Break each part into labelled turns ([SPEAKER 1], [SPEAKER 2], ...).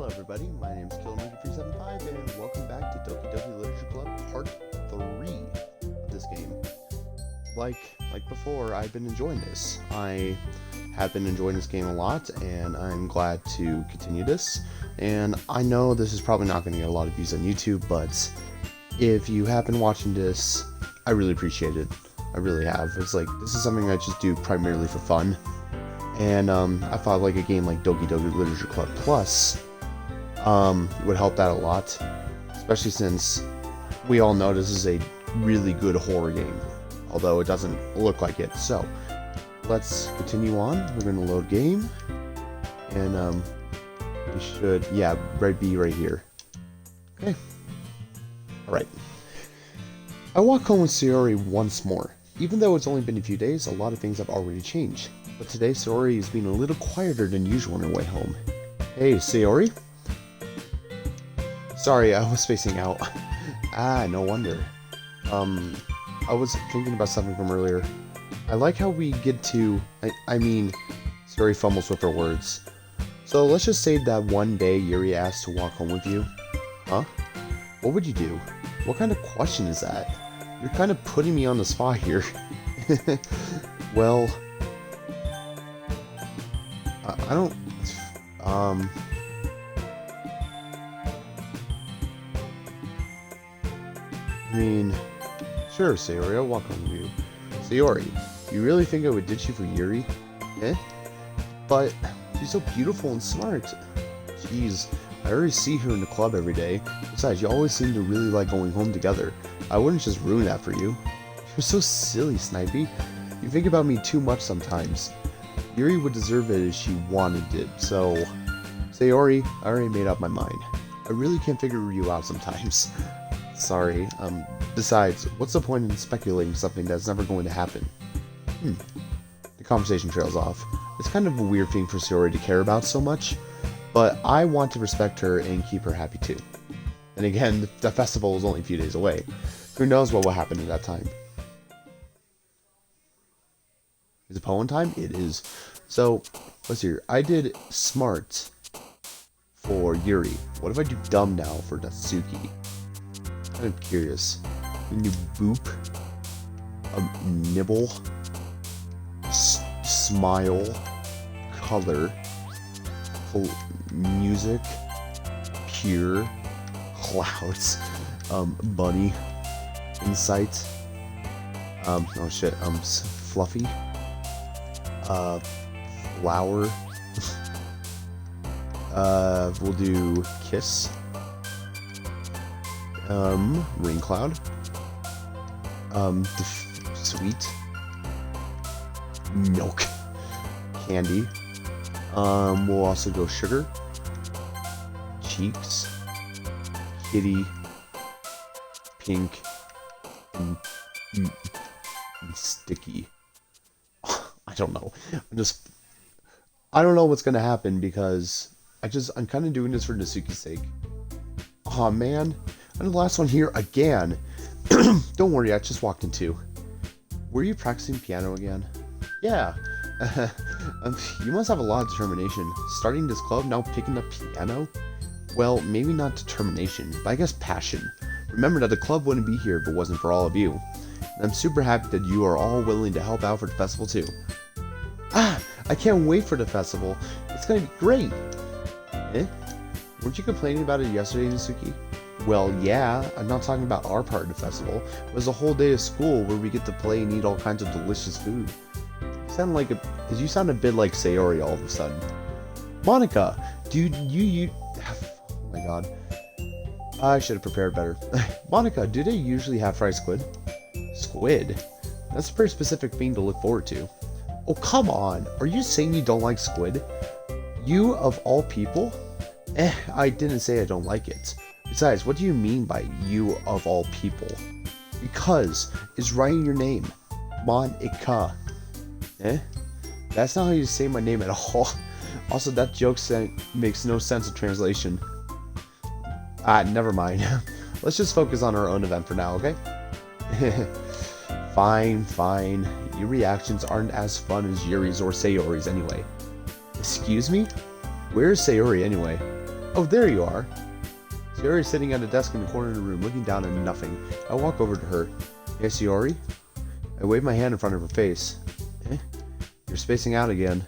[SPEAKER 1] everybody. My name is KillerMonkey375, and welcome back to Doki Literature Club Part 3 of this game. Like before, I've been enjoying this. I have been enjoying this game a lot, and I'm glad to continue this. And I know this is probably not going to get a lot of views on YouTube, but if you have been watching this, I really appreciate it. I really have. It's like, this is something I just do primarily for fun. And I thought like a game like Doki Literature Club Plus would help that a lot, especially since we all know this is a really good horror game, although it doesn't look like it. So let's continue on. We're going to load game, and we should, yeah, red B right here. Okay. Alright. I walk home with Sayori once more. Even though it's only been a few days, a lot of things have already changed. But today, Sayori is being a little quieter than usual on her way home. Hey, Sayori? Sorry, I was spacing out. No wonder. I was thinking about something from earlier. I like how we get to... I mean, Sayori fumbles with her words. So let's just say that one day Yuri asked to walk home with you. Huh? What would you do? What kind of question is that? You're kind of putting me on the spot here. Well... I don't, I mean, sure, Sayori, I'll walk home with you. Sayori, you really think I would ditch you for Yuri? Eh? But she's so beautiful and smart. Jeez, I already see her in the club every day. Besides, you always seem to really like going home together. I wouldn't just ruin that for you. You're so silly, Snipey. You think about me too much sometimes. Yuri would deserve it if she wanted it, so... Sayori, I already made up my mind. I really can't figure you out sometimes. Sorry, besides, what's the point in speculating something that's never going to happen? The conversation trails off. It's kind of a weird thing for Sayori to care about so much, but I want to respect her and keep her happy too. And again, the festival is only a few days away. Who knows what will happen at that time? Is it poem time? It is. So, let's see here. I did smart for Yuri. What if I do dumb now for Natsuki? I'm curious. We can do boop. Nibble. Smile. Color. Music. Pure. Clouds. Bunny. Insight. Oh shit. Fluffy. Flower. We'll do kiss. Rain cloud. Sweet. Milk. Candy. We'll also go sugar. Cheeks. Kitty. Pink. And sticky. I don't know. I don't know what's gonna happen because I'm kind of doing this for Natsuki's sake. Aw, man. And the last one here again. Don't worry, I just walked in too. Were you practicing piano again? Yeah. You must have a lot of determination. Starting this club, now picking up piano? Well, maybe not determination, but I guess passion. Remember that the club wouldn't be here if it wasn't for all of you. And I'm super happy that you are all willing to help out for the festival too. I can't wait for the festival. It's gonna be great. Eh? Weren't you complaining about it yesterday, Natsuki? Well, yeah. I'm not talking about our part of the festival. It was a whole day of school where we get to play and eat all kinds of delicious food. You sound a bit like Sayori all of a sudden. Monica, dude, you oh my god. I should have prepared better. Monica, do they usually have fried squid? Squid? That's a pretty specific thing to look forward to. Oh, come on. Are you saying you don't like squid? You, of all people? I didn't say I don't like it. Besides, what do you mean by you, of all people? Because it's right in your name. Monica. That's not how you say my name at all. Also, that joke makes no sense of translation. Never mind. Let's just focus on our own event for now, okay? Fine. Your reactions aren't as fun as Yuri's or Sayori's anyway. Excuse me? Where's Sayori anyway? Oh, there you are. Sayori is sitting at a desk in the corner of the room, looking down at nothing. I walk over to her. Hey, Sayori? I wave my hand in front of her face. Eh? You're spacing out again.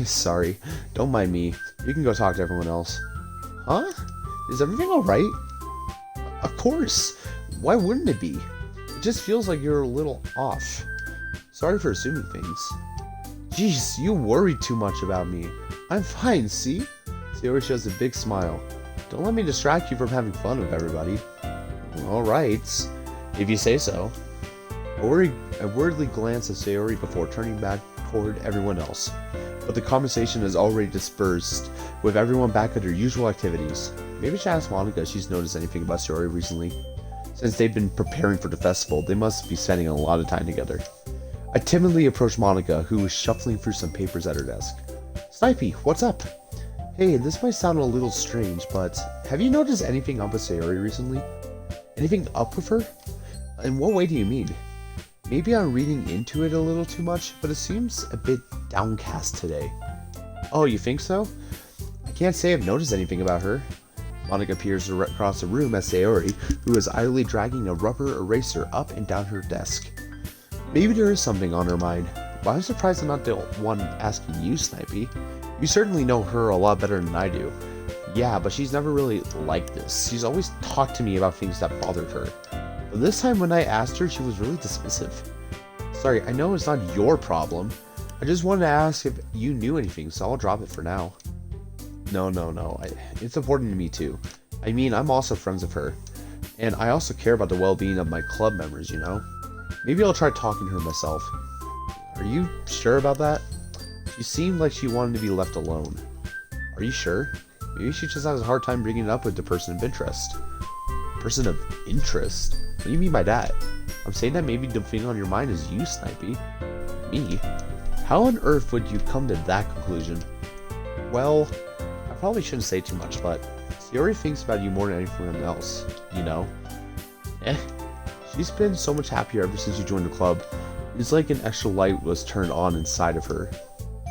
[SPEAKER 1] Sorry. Don't mind me. You can go talk to everyone else. Huh? Is everything alright? Of course. Why wouldn't it be? It just feels like you're a little off. Sorry for assuming things. Jeez, you worry too much about me. I'm fine, see? Sayori shows a big smile. Don't let me distract you from having fun with everybody. Alright, if you say so. I worriedly glance at Sayori before turning back toward everyone else. But the conversation is already dispersed, with everyone back at their usual activities. Maybe I should ask Monika if she's noticed anything about Sayori recently. Since they've been preparing for the festival, they must be spending a lot of time together. I timidly approach Monika, who was shuffling through some papers at her desk. Snipey, what's up? Hey, this might sound a little strange, but have you noticed anything up with Sayori recently? Anything up with her? In what way do you mean? Maybe I'm reading into it a little too much, but it seems a bit downcast today. Oh, you think so? I can't say I've noticed anything about her. Monika peers across the room at Sayori, who is idly dragging a rubber eraser up and down her desk. Maybe there is something on her mind, but I'm surprised I'm not the one asking you, Snipey. You certainly know her a lot better than I do. Yeah, but she's never really like this. She's always talked to me about things that bothered her. But this time when I asked her, she was really dismissive. Sorry, I know it's not your problem. I just wanted to ask if you knew anything, so I'll drop it for now. No. It's important to me too. I mean, I'm also friends with her. And I also care about the well-being of my club members, you know? Maybe I'll try talking to her myself. Are you sure about that? She seemed like she wanted to be left alone. Are you sure? Maybe she just has a hard time bringing it up with the person of interest. Person of interest? What do you mean by that? I'm saying that maybe the thing on your mind is you, Snipey. Me? How on earth would you come to that conclusion? Well, I probably shouldn't say too much, but Sayori thinks about you more than anyone else, you know? She's been so much happier ever since you joined the club. It's like an extra light was turned on inside of her.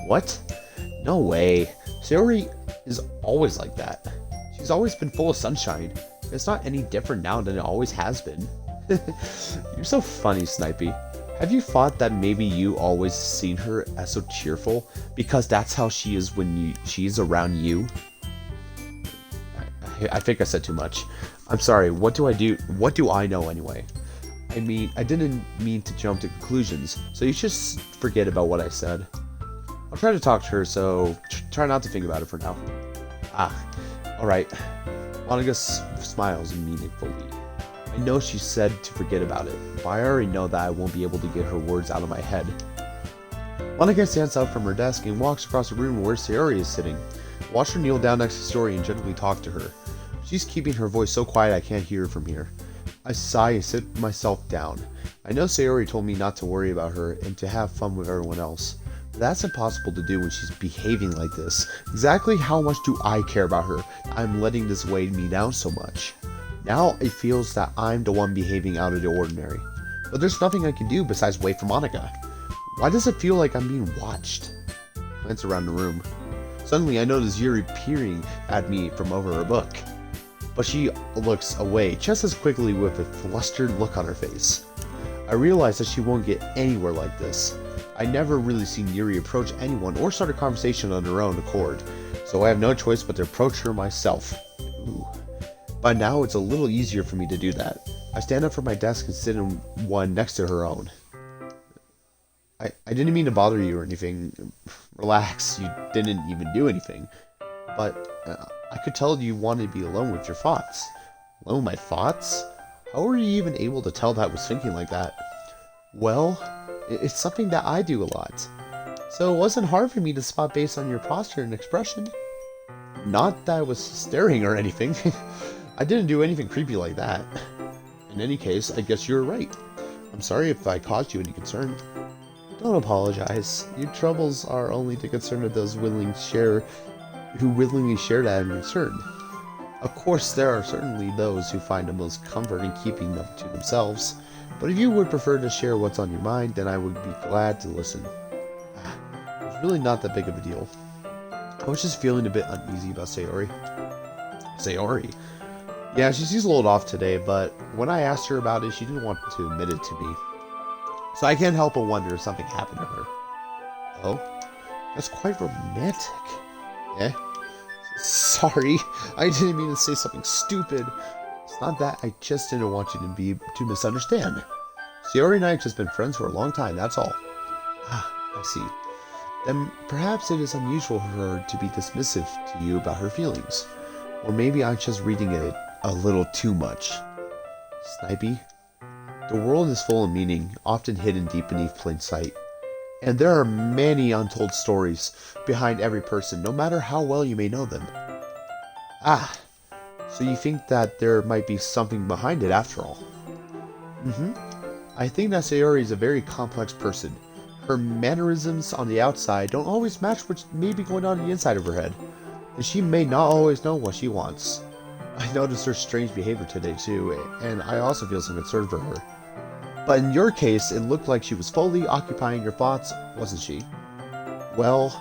[SPEAKER 1] What? No way. Sayori is always like that. She's always been full of sunshine. It's not any different now than it always has been. You're so funny, Snipey. Have you thought that maybe you always seen her as so cheerful because that's how she is when she's around you? I think I said too much. I'm sorry, what do I do? What do I know anyway? I mean, I didn't mean to jump to conclusions, so you should forget about what I said. I'll try to talk to her, so try not to think about it for now. Alright. Monika smiles meaningfully. I know she said to forget about it, but I already know that I won't be able to get her words out of my head. Monika stands up from her desk and walks across the room where Sayori is sitting. Watch her kneel down next to Sayori and gently talk to her. She's keeping her voice so quiet I can't hear her from here. I sigh and sit myself down. I know Sayori told me not to worry about her and to have fun with everyone else. But that's impossible to do when she's behaving like this. Exactly how much do I care about her? I'm letting this weigh me down so much. Now it feels that I'm the one behaving out of the ordinary. But there's nothing I can do besides wait for Monika. Why does it feel like I'm being watched? I glance around the room. Suddenly I notice Yuri peering at me from over her book. But she looks away just as quickly with a flustered look on her face. I realize that she won't get anywhere like this. I never really seen Yuri approach anyone or start a conversation on her own accord, so I have no choice but to approach her myself. Ooh. By now it's a little easier for me to do that. I stand up from my desk and sit in one next to her own. I didn't mean to bother you or anything. Relax, you didn't even do anything. But I could tell you wanted to be alone with your thoughts. Alone with my thoughts? How were you even able to tell that I was thinking like that? Well, it's something that I do a lot. So it wasn't hard for me to spot based on your posture and expression. Not that I was staring or anything. I didn't do anything creepy like that. In any case, I guess you're right. I'm sorry if I caused you any concern. Don't apologize. Your troubles are only the concern of those who willingly share that concern. Of course, there are certainly those who find the most comfort in keeping them to themselves, but if you would prefer to share what's on your mind, then I would be glad to listen. It's really not that big of a deal. I was just feeling a bit uneasy about Sayori. Sayori? Yeah, she seems a little off today, but when I asked her about it, she didn't want to admit it to me. So I can't help but wonder if something happened to her. Oh? That's quite romantic. Eh? Sorry, I didn't mean to say something stupid. It's not that, I just didn't want you to misunderstand. Sayori and I have just been friends for a long time, that's all. Ah, I see. Then perhaps it is unusual for her to be dismissive to you about her feelings. Or maybe I'm just reading it a little too much. Snipey? The world is full of meaning, often hidden deep beneath plain sight. And there are many untold stories behind every person, no matter how well you may know them. Ah, so you think that there might be something behind it after all? Mm-hmm. I think that Sayori is a very complex person. Her mannerisms on the outside don't always match what may be going on the inside of her head. And she may not always know what she wants. I noticed her strange behavior today too, and I also feel some concern for her. But in your case, it looked like she was fully occupying your thoughts, wasn't she? Well,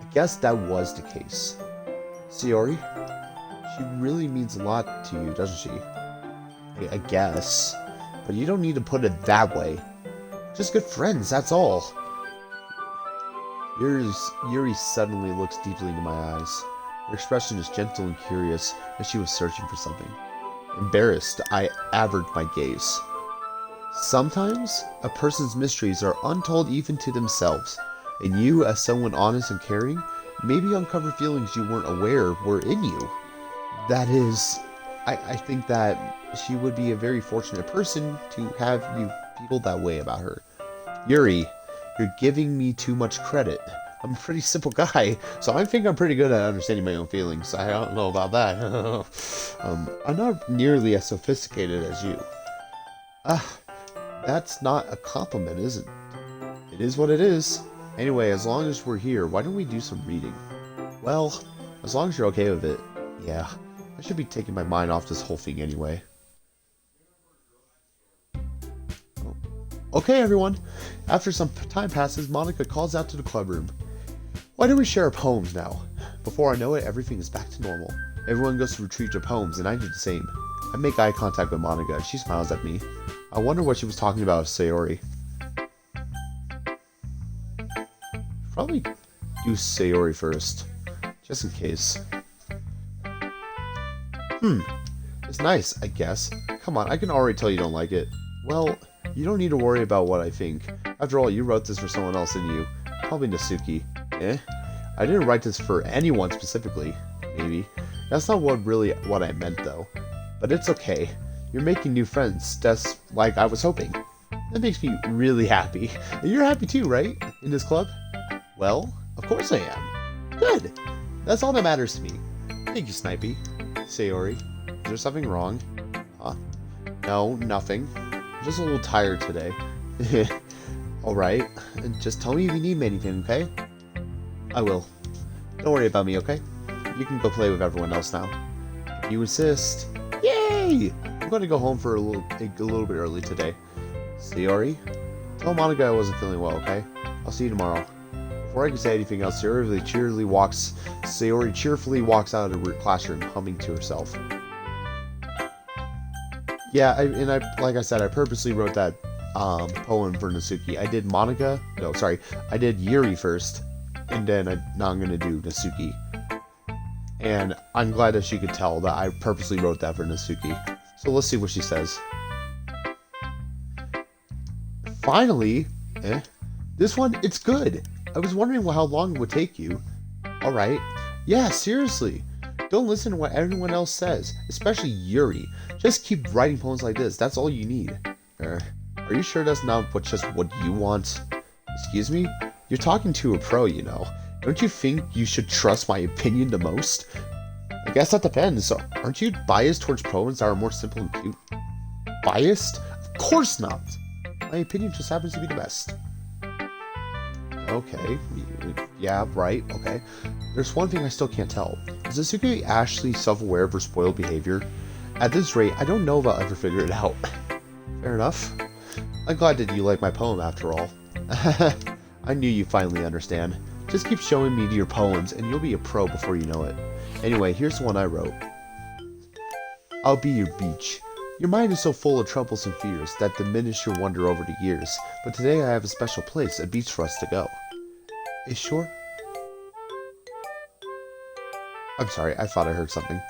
[SPEAKER 1] I guess that was the case. Sayori, she really means a lot to you, doesn't she? I guess. But you don't need to put it that way. Just good friends, that's all. Yuri suddenly looks deeply into my eyes. Her expression is gentle and curious, as she was searching for something. Embarrassed, I averted my gaze. Sometimes, a person's mysteries are untold even to themselves, and you, as someone honest and caring, maybe uncover feelings you weren't aware were in you. That is, I think that she would be a very fortunate person to have you feel that way about her. Yuri, you're giving me too much credit. I'm a pretty simple guy, so I think I'm pretty good at understanding my own feelings. I don't know about that. I'm not nearly as sophisticated as you. That's not a compliment, is it? It is what it is. Anyway, as long as we're here, why don't we do some reading? Well, as long as you're okay with it. Yeah, I should be taking my mind off this whole thing anyway. Oh. Okay, everyone. After some time passes, Monica calls out to the club room. Why don't we share our poems now? Before I know it, everything is back to normal. Everyone goes to retrieve their poems, and I do the same. I make eye contact with Monica, and she smiles at me. I wonder what she was talking about with Sayori. Probably do Sayori first, just in case. It's nice, I guess. Come on, I can already tell you don't like it. Well, you don't need to worry about what I think. After all, you wrote this for someone else, didn't you? Probably Natsuki. Eh? I didn't write this for anyone specifically. Maybe. That's not what I meant, though. But it's okay. You're making new friends, just like I was hoping. That makes me really happy. And you're happy too, right? In this club? Well, of course I am. Good. That's all that matters to me. Thank you, Snipey. Sayori, is there something wrong? Huh? No, nothing. I'm just a little tired today. Alright, just tell me if you need me anything, okay? I will. Don't worry about me, okay? You can go play with everyone else now. If you insist. Yay! I'm going to go home for a little bit early today. Sayori, tell Monica I wasn't feeling well, okay? I'll see you tomorrow. Before I can say anything else, Sayori cheerfully walks out of the classroom, humming to herself. Yeah, like I said, I purposely wrote that poem for Natsuki. I did Yuri first, and then now I'm gonna do Natsuki. And I'm glad that she could tell that I purposely wrote that for Natsuki. So let's see what she says. Finally, this one, it's good. I was wondering how long it would take you. Alright. Yeah, seriously. Don't listen to what everyone else says, especially Yuri. Just keep writing poems like this, that's all you need. Are you sure that's not just what you want? Excuse me? You're talking to a pro, you know. Don't you think you should trust my opinion the most? I guess that depends. So, aren't you biased towards poems that are more simple and cute? Biased? Of course not! My opinion just happens to be the best. Okay. Yeah, right, okay. There's one thing I still can't tell. Is Natsuki actually self-aware of her spoiled behavior? At this rate, I don't know if I'll ever figure it out. Fair enough. I'm glad that you like my poem after all. I knew you'd finally understand. Just keep showing me your poems and you'll be a pro before you know it. Anyway, here's the one I wrote. I'll be your beach. Your mind is so full of troubles and fears that diminish your wonder over the years, but today I have a special place, a beach for us to go. A shore? I'm sorry, I thought I heard something.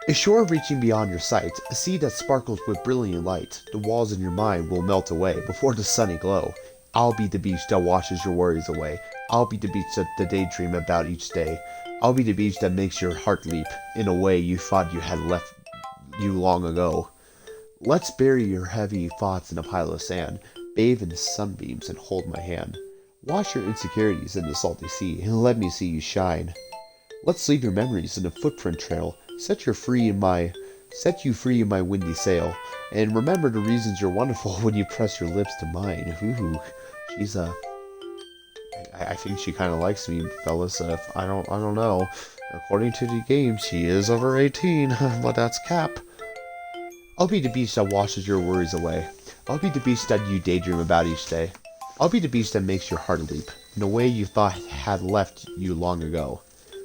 [SPEAKER 1] A shore reaching beyond your sight, a sea that sparkles with brilliant light. The walls in your mind will melt away before the sunny glow. I'll be the beach that washes your worries away. I'll be the beach that the daydream about each day. I'll be the beach that makes your heart leap in a way you thought you had left you long ago. Let's bury your heavy thoughts in a pile of sand, bathe in the sunbeams and hold my hand. Wash your insecurities in the salty sea and let me see you shine. Let's leave your memories in a footprint trail. Set you free in my windy sail. And remember the reasons you're wonderful when you press your lips to mine. Ooh, she's I think she kind of likes me, fellas. I don't know. According to the game, she is over 18, but that's cap. I'll be the beach that washes your worries away. I'll be the beach that you daydream about each day. I'll be the beach that makes your heart leap in a way you thought had left you long ago.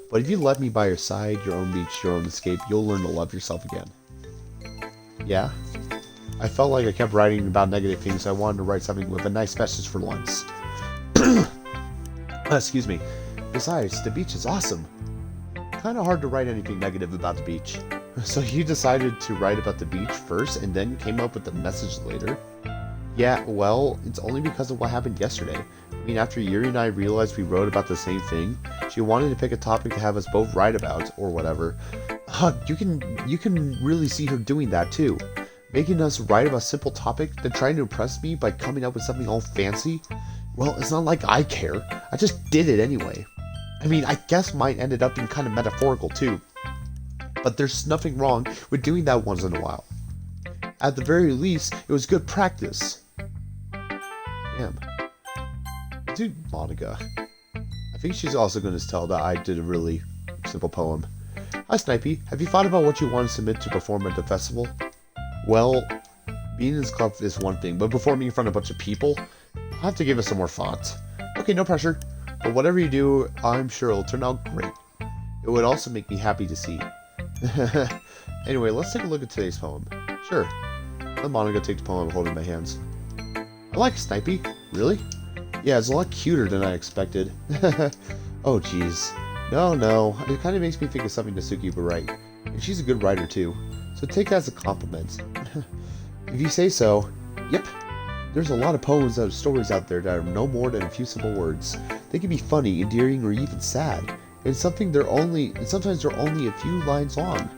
[SPEAKER 1] But if you let me by your side, your own beach, your own escape, you'll learn to love yourself again. Yeah? I felt like I kept writing about negative things, so I wanted to write something with a nice message for once. Excuse me. Besides, the beach is awesome. Kinda hard to write anything negative about the beach. So you decided to write about the beach first and then came up with the message later? Yeah, well, it's only because of what happened yesterday. I mean, after Yuri and I realized we wrote about the same thing, she wanted to pick a topic to have us both write about, or whatever. You can really see her doing that too. Making us write about a simple topic, then trying to impress me by coming up with something all fancy? Well, it's not like I care. I just did it anyway. I mean, I guess mine ended up being kind of metaphorical too. But there's nothing wrong with doing that once in a while. At the very least, it was good practice. Damn. Dude, Monica. I think she's also going to tell that I did a really simple poem. Hi, Snipey. Have you thought about what you want to submit to perform at the festival? Well, being in this club is one thing, but performing in front of a bunch of people, I'll have to give it some more thought. Okay, no pressure. But whatever you do, I'm sure it'll turn out great. It would also make me happy to see. Anyway, let's take a look at today's poem. Sure. Let Monica take the poem I'm holding in my hands. I like Snipey. Really? Yeah, it's a lot cuter than I expected. Oh, jeez. No. It kind of makes me think of something Natsuki would write. And she's a good writer, too. So take that as a compliment. If you say so. Yep. There's a lot of poems and stories out there that are no more than a few simple words. They can be funny, endearing, or even sad. And sometimes they're only a few lines long.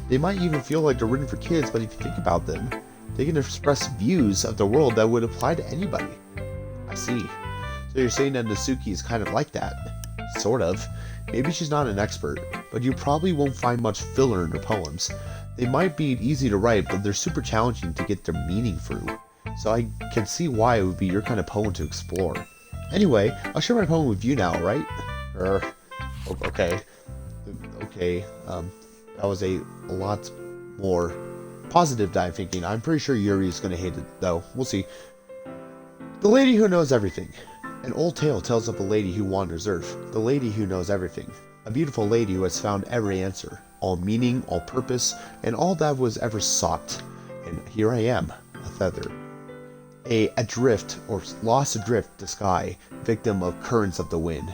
[SPEAKER 1] They might even feel like they're written for kids, but if you think about them, they can express views of the world that would apply to anybody. I see. So you're saying that Natsuki is kind of like that? Sort of. Maybe she's not an expert, but you probably won't find much filler in her poems. They might be easy to write, but they're super challenging to get their meaning through. So I can see why it would be your kind of poem to explore. Anyway, I'll share my poem with you now, right? Okay. That was a lot more positive than I'm thinking. I'm pretty sure Yuri's gonna hate it, though. We'll see. The lady who knows everything. An old tale tells of a lady who wanders Earth. The lady who knows everything. A beautiful lady who has found every answer. All meaning, all purpose, and all that was ever sought. And here I am, a feather. Adrift, or lost adrift the sky, victim of currents of the wind.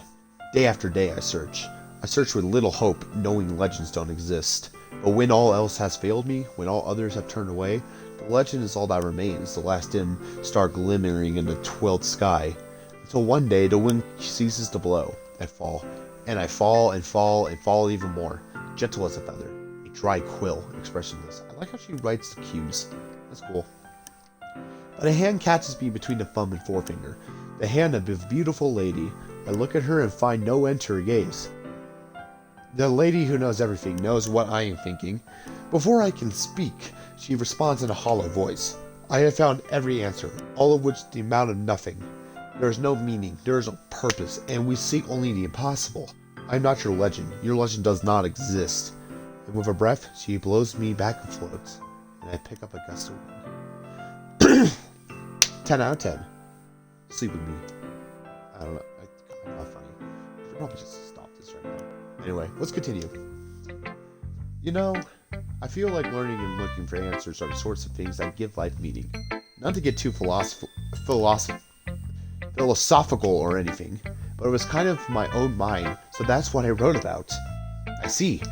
[SPEAKER 1] Day after day I search. I search with little hope, knowing legends don't exist. But when all else has failed me, when all others have turned away, the legend is all that remains, the last dim star glimmering in the 12th sky. Until one day the wind ceases to blow. I fall. And I fall and fall and fall even more. Gentle as a feather. A dry quill, expressionless. I like how she writes the cues. That's cool. But a hand catches me between the thumb and forefinger. The hand of a beautiful lady. I look at her and find no end to her gaze. The lady who knows everything knows what I am thinking. Before I can speak, she responds in a hollow voice. I have found every answer, all of which the amount of nothing. There is no meaning, there is no purpose, and we seek only the impossible. I am not your legend. Your legend does not exist. And with a breath, she blows me back and floats, and I pick up a gust of wind. 10 out of 10. Sleep with me. I don't know. Not funny. probably just stop this right now. Anyway, let's continue. You know, I feel like learning and looking for answers are the sorts of things that give life meaning. Not to get too philosophical or anything, but it was kind of my own mind, so that's what I wrote about. I see.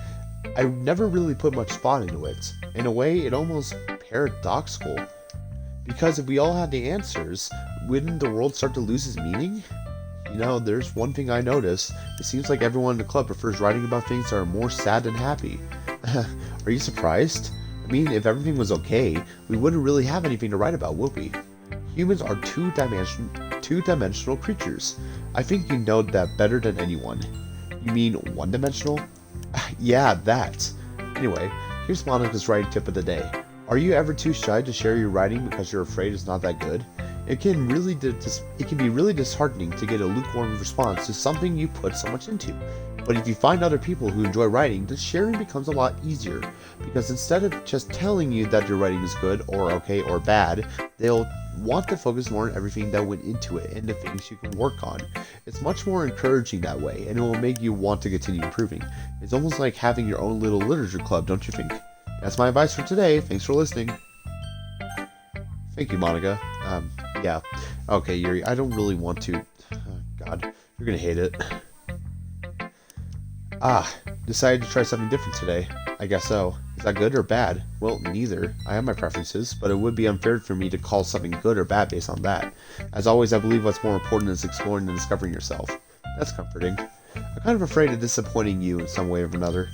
[SPEAKER 1] I never really put much thought into it. In a way, it almost paradoxical. Because if we all had the answers, wouldn't the world start to lose its meaning? You know, there's one thing I noticed. It seems like everyone in the club prefers writing about things that are more sad than happy. Are you surprised? I mean, if everything was okay, we wouldn't really have anything to write about, would we? Humans are two-dimensional creatures. I think you know that better than anyone. You mean one-dimensional? Yeah, that. Anyway, here's Monica's writing tip of the day. Are you ever too shy to share your writing because you're afraid it's not that good? It can be really disheartening to get a lukewarm response to something you put so much into. But if you find other people who enjoy writing, then sharing becomes a lot easier. Because instead of just telling you that your writing is good, or okay, or bad, they'll want to focus more on everything that went into it and the things you can work on. It's much more encouraging that way, and it will make you want to continue improving. It's almost like having your own little literature club, don't you think? That's my advice for today. Thanks for listening. Thank you, Monica. Yeah. Okay, Yuri, I don't really want to... God, you're gonna hate it. Decided to try something different today. I guess so. Is that good or bad? Well, neither. I have my preferences, but it would be unfair for me to call something good or bad based on that. As always, I believe what's more important is exploring and discovering yourself. That's comforting. I'm kind of afraid of disappointing you in some way or another.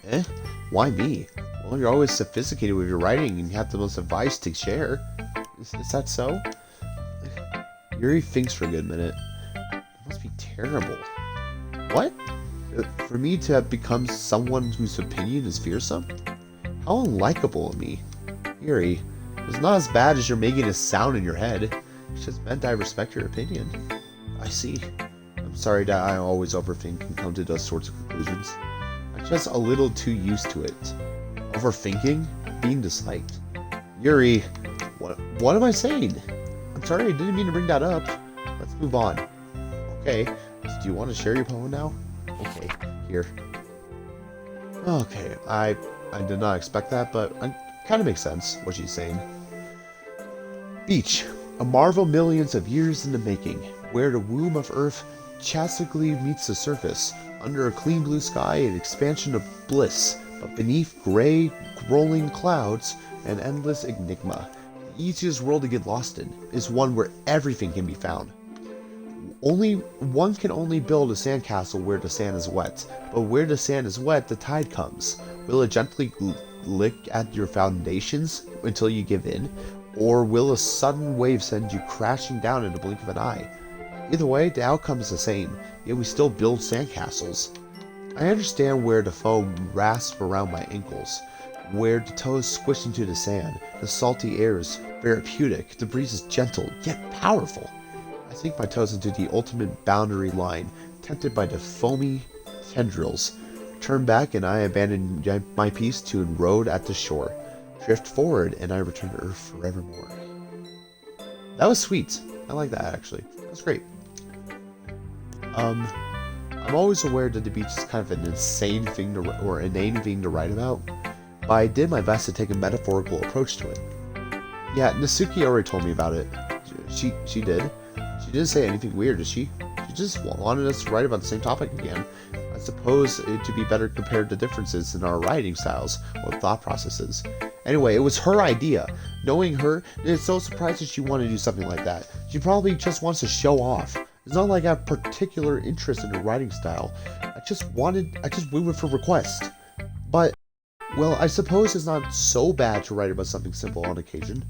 [SPEAKER 1] Eh? Why me? Well, you're always sophisticated with your writing and you have the most advice to share. Is that so? Yuri thinks for a good minute. That must be terrible. What? For me to have become someone whose opinion is fearsome? How unlikable of me. Yuri, it's not as bad as you're making it sound in your head. It's just meant I respect your opinion. I see. I'm sorry that I always overthink and come to those sorts of conclusions. I'm just a little too used to it. Overthinking? Being disliked. Yuri, what am I saying? I'm sorry, I didn't mean to bring that up. Let's move on. Okay, so do you want to share your poem now? Okay, here. Okay, I did not expect that, but it kind of makes sense what she's saying. Beach, a marvel millions of years in the making, where the womb of Earth chastically meets the surface, under a clean blue sky, an expansion of bliss, but beneath gray, rolling clouds, an endless enigma. The easiest world to get lost in is one where everything can be found. One can only build a sandcastle where the sand is wet, but where the sand is wet, the tide comes. Will it gently lick at your foundations until you give in, or will a sudden wave send you crashing down in the blink of an eye? Either way, the outcome is the same, yet we still build sandcastles. I understand where the foam rasps around my ankles, where the toes squish into the sand, the salty air is therapeutic, the breeze is gentle, yet powerful. I sink my toes into the ultimate boundary line, tempted by the foamy tendrils. Turn back and I abandon my piece to enroad at the shore. Drift forward and I return to Earth forevermore. That was sweet. I like that actually. That's great. I'm always aware that the beach is kind of an insane thing or inane thing to write about, but I did my best to take a metaphorical approach to it. Yeah, Natsuki already told me about it. She did. She didn't say anything weird, did she? She just wanted us to write about the same topic again. I suppose it to be better compared to differences in our writing styles or thought processes. Anyway, it was her idea. Knowing her, it's so surprised that she wanted to do something like that. She probably just wants to show off. It's not like I have particular interest in her writing style. I just waited for requests. But, well, I suppose it's not so bad to write about something simple on occasion.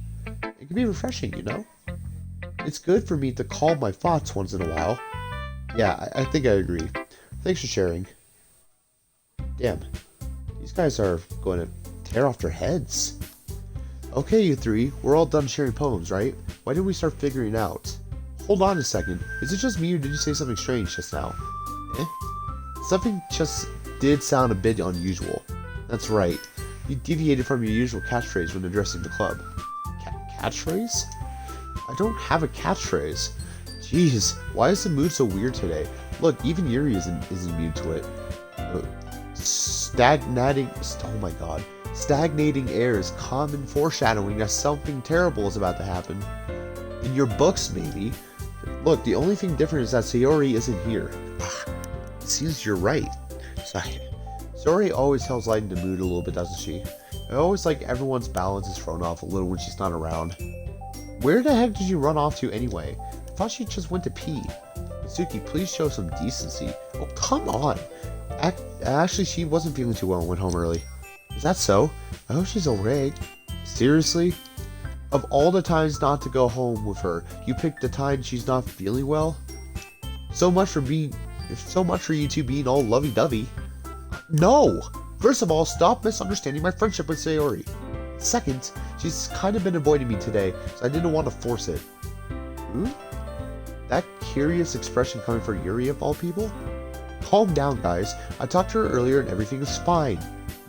[SPEAKER 1] It can be refreshing, you know? It's good for me to calm my thoughts once in a while. Yeah, I think I agree. Thanks for sharing. Damn, these guys are going to tear off their heads. Okay, you three, we're all done sharing poems, right? Why didn't we start figuring out? Hold on a second. Is it just me or did you say something strange just now? Eh? Something just did sound a bit unusual. That's right. You deviated from your usual catchphrase when addressing the club. Catchphrase? I don't have a catchphrase. Jeez, why is the mood so weird today? Look, even Yuri isn't immune to it. Uh, stagnating. Oh my god. Stagnating air is common foreshadowing that something terrible is about to happen. In your books, maybe. Look, the only thing different is that Sayori isn't here. It seems you're right. Sorry. Sayori always helps lighten the mood a little bit, doesn't she? I always like everyone's balance is thrown off a little when she's not around. Where the heck did you run off to anyway? I thought she just went to pee. Mitsuki, please show some decency. Oh, come on. Actually, she wasn't feeling too well and went home early. Is that so? I hope she's alright. Seriously? Of all the times not to go home with her, you picked the time she's not feeling well? So much for you two being all lovey-dovey. No! First of all, stop misunderstanding my friendship with Sayori. Second, she's kind of been avoiding me today, so I didn't want to force it. That curious expression coming from Yuri of all people? Calm down, guys. I talked to her earlier and everything is fine.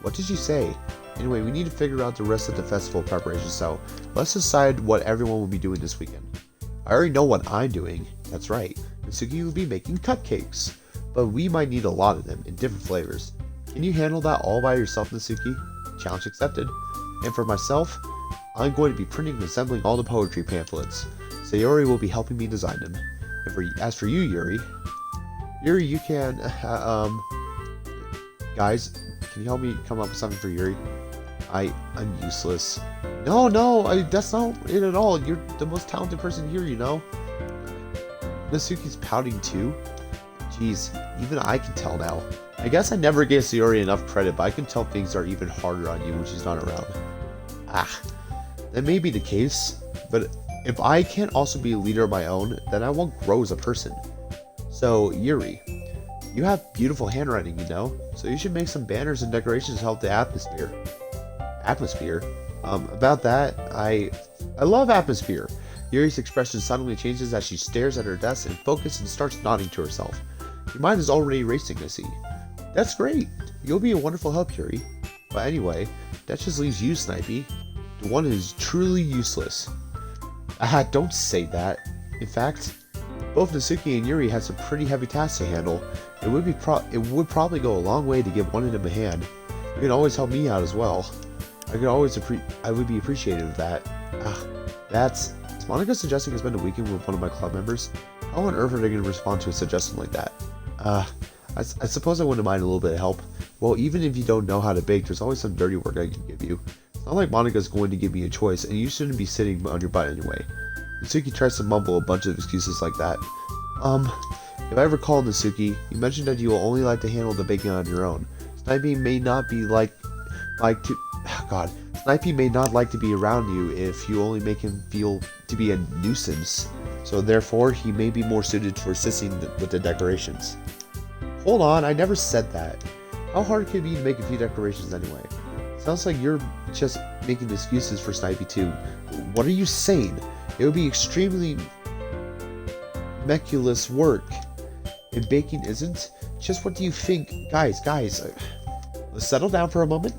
[SPEAKER 1] What did she say? Anyway, we need to figure out the rest of the festival preparation, so let's decide what everyone will be doing this weekend. I already know what I'm doing. That's right. Mitsuki will be making cupcakes, but we might need a lot of them in different flavors. Can you handle that all by yourself, Mitsuki? Challenge accepted. And for myself, I'm going to be printing and assembling all the poetry pamphlets. Sayori will be helping me design them. And as for you, Yuri, you can, guys, can you help me come up with something for Yuri? I'm useless. No, that's not it at all. You're the most talented person here, you know? Mitsuki's pouting too. Jeez, even I can tell now. I guess I never gave Sayori enough credit, but I can tell things are even harder on you when she's not around. That may be the case, but if I can't also be a leader of my own, then I won't grow as a person. So, Yuri, you have beautiful handwriting, you know, so you should make some banners and decorations to help the atmosphere. Atmosphere? About that, I love atmosphere. Yuri's expression suddenly changes as she stares at her desk and focuses and starts nodding to herself. Your mind is already racing, I see. That's great. You'll be a wonderful help, Yuri. But anyway, that just leaves you, Snipey. The one who's truly useless. Don't say that. In fact, both Natsuki and Yuri had some pretty heavy tasks to handle. It would probably go a long way to give one of them a hand. You can always help me out as well. I would be appreciative of that. Is Monica suggesting I spend a weekend with one of my club members? How on earth are they going to respond to a suggestion like that? I suppose I wouldn't mind a little bit of help. Well, even if you don't know how to bake, there's always some dirty work I can give you. It's not like Monica's going to give me a choice, and you shouldn't be sitting on your butt anyway. Natsuki tries to mumble a bunch of excuses like that. If I recall, Natsuki, you mentioned that you will only like to handle the baking on your own. Snipey may not like to be around you if you only make him feel to be a nuisance. So therefore, he may be more suited for assisting with the decorations. Hold on, I never said that. How hard could it be to make a few decorations anyway? Sounds like you're just making excuses for Snipey too. What are you saying? It would be extremely meticulous work. And baking isn't? Just what do you think? Guys, let's settle down for a moment.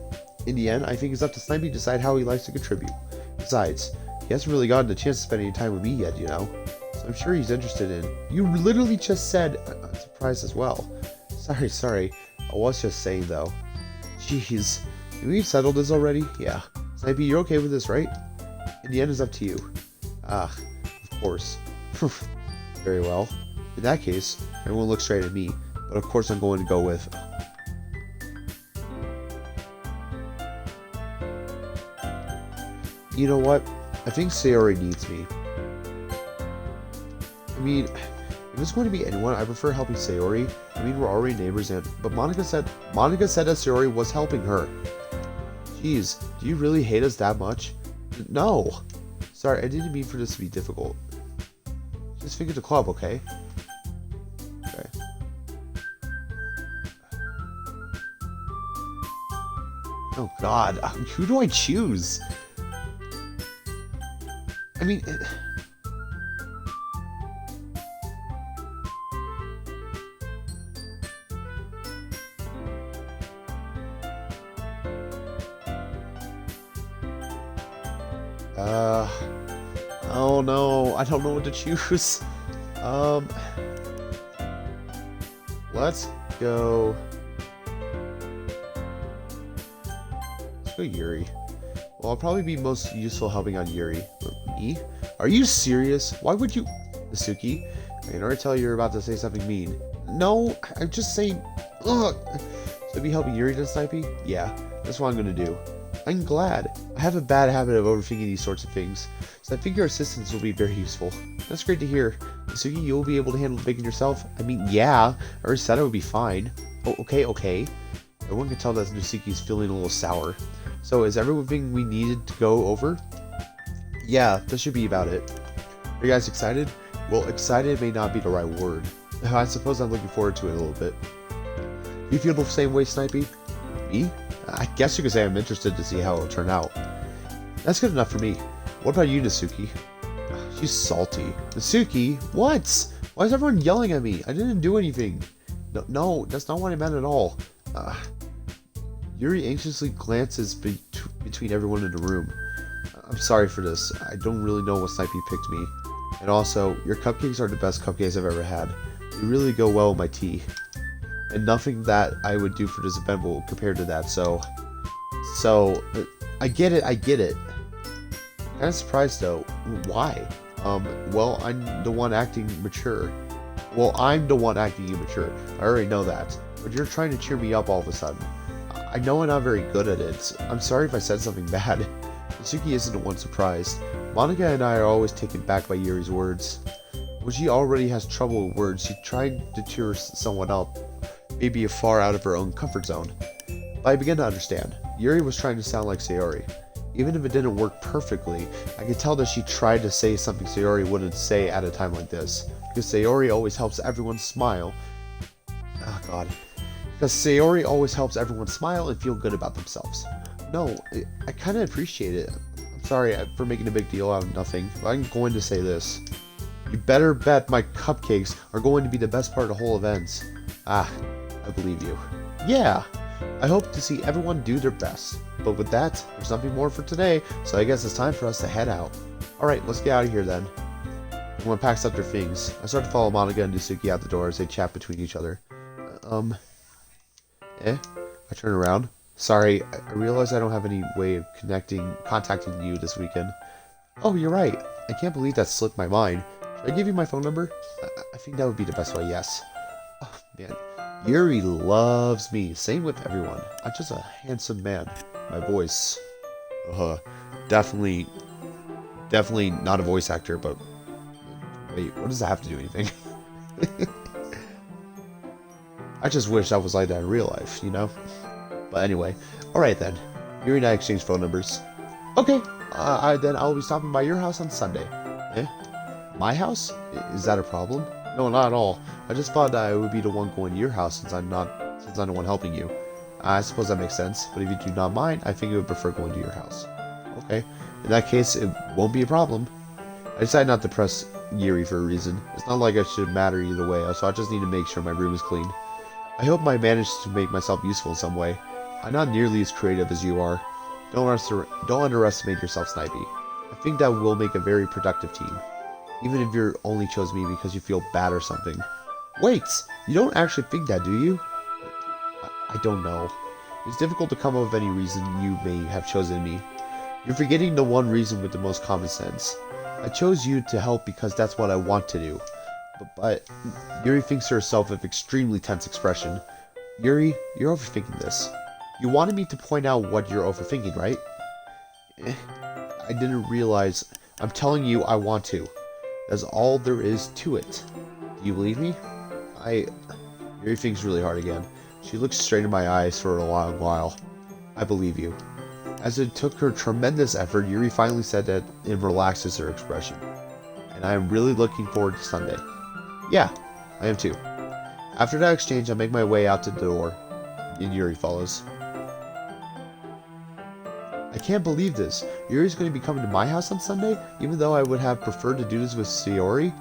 [SPEAKER 1] In the end, I think it's up to Snipey to decide how he likes to contribute. Besides, he hasn't really gotten the chance to spend any time with me yet, you know? So I'm sure he's interested in... You literally just said I'm surprised as well. Sorry. I was just saying, though. Jeez. We've settled this already? Yeah. Snipey, you're okay with this, right? In the end, it's up to you. Of course. Very well. In that case, everyone looks straight at me. But of course I'm going to go with... You know what? I think Sayori needs me. I mean, if it's going to be anyone, I prefer helping Sayori. I mean, we're already neighbors, but Monica said that Sayori was helping her. Jeez, do you really hate us that much? No. Sorry, I didn't mean for this to be difficult. Just think of the club, okay? Okay. Oh God, who do I choose? I mean, oh no, I don't know what to choose. let's go... Let's go Yuri. Well, I'll probably be most useful helping on Yuri. Me? Are you serious? Why would you... Nasuki, I can already tell you're about to say something mean. No, I'm just saying... Ugh. So be helping Yuri then, Snipey? Yeah, that's what I'm gonna do. I'm glad. I have a bad habit of overthinking these sorts of things, so I think your assistance will be very useful. That's great to hear. Nasuki, you'll be able to handle the bacon yourself? I mean, yeah. I already said I would be fine. Oh, okay. Everyone can tell that Nasuki's feeling a little sour. So, is everything we needed to go over? Yeah, that should be about it. Are you guys excited? Well, excited may not be the right word. I suppose I'm looking forward to it a little bit. You feel the same way, Snipey? Me? I guess you could say I'm interested to see how it'll turn out. That's good enough for me. What about you, Nasuki? She's salty. Nasuki? What? Why is everyone yelling at me? I didn't do anything. No, that's not what I meant at all. Yuri anxiously glances between everyone in the room. I'm sorry for this. I don't really know what Snipey picked me. And also, your cupcakes are the best cupcakes I've ever had. They really go well with my tea. And nothing that I would do for this event will compare to that, so I get it. Kind of surprised though. Why? Well, I'm the one acting immature. I already know that. But you're trying to cheer me up all of a sudden. I know I'm not very good at it. I'm sorry if I said something bad. Nasuki isn't the one surprised. Monica and I are always taken back by Yuri's words. When she already has trouble with words, she tried to cheer someone up, maybe far out of her own comfort zone. But I begin to understand. Yuri was trying to sound like Sayori. Even if it didn't work perfectly, I could tell that she tried to say something Sayori wouldn't say at a time like this. Because Sayori always helps everyone smile. Oh god. Because Sayori always helps everyone smile and feel good about themselves. No, I kind of appreciate it. I'm sorry for making a big deal out of nothing, but I'm going to say this. You better bet my cupcakes are going to be the best part of the whole event. I believe you. Yeah, I hope to see everyone do their best. But with that, there's nothing more for today, so I guess it's time for us to head out. Alright, let's get out of here then. Everyone packs up their things. I start to follow Monica and Nasuki out the door as they chat between each other. I turn around. Sorry, I realize I don't have any way of contacting you this weekend. Oh, you're right. I can't believe that slipped my mind. Should I give you my phone number? I think that would be the best way, yes. Oh, man. Yuri loves me. Same with everyone. I'm just a handsome man. My voice. Definitely not a voice actor, but... Wait, what does that have to do with anything? I just wish I was like that in real life, you know? But anyway. Alright then. Yuri and I exchange phone numbers. Okay. Then I'll be stopping by your house on Sunday. My house? Is that a problem? No, not at all. I just thought that I would be the one going to your house since I'm the one helping you. I suppose that makes sense, but if you do not mind, I think I would prefer going to your house. Okay. In that case, it won't be a problem. I decided not to press Yuri for a reason. It's not like it should matter either way, so I just need to make sure my room is clean. I hope I managed to make myself useful in some way. I'm not nearly as creative as you are. Don't underestimate yourself, Snipey. I think that we'll make a very productive team. Even if you only chose me because you feel bad or something. Wait! You don't actually think that, do you? I don't know. It's difficult to come up with any reason you may have chosen me. You're forgetting the one reason with the most common sense. I chose you to help because that's what I want to do. But Yuri thinks to herself with extremely tense expression. Yuri, you're overthinking this. You wanted me to point out what you're overthinking, right? I didn't realize. I'm telling you I want to. That's all there is to it. Do you believe me? Yuri thinks really hard again. She looks straight in my eyes for a long while. I believe you. As it took her tremendous effort, Yuri finally said that and relaxes her expression. And I am really looking forward to Sunday. Yeah, I am too. After that exchange, I make my way out to the door, and Yuri follows. I can't believe this. Yuri's going to be coming to my house on Sunday, even though I would have preferred to do this with Sayori?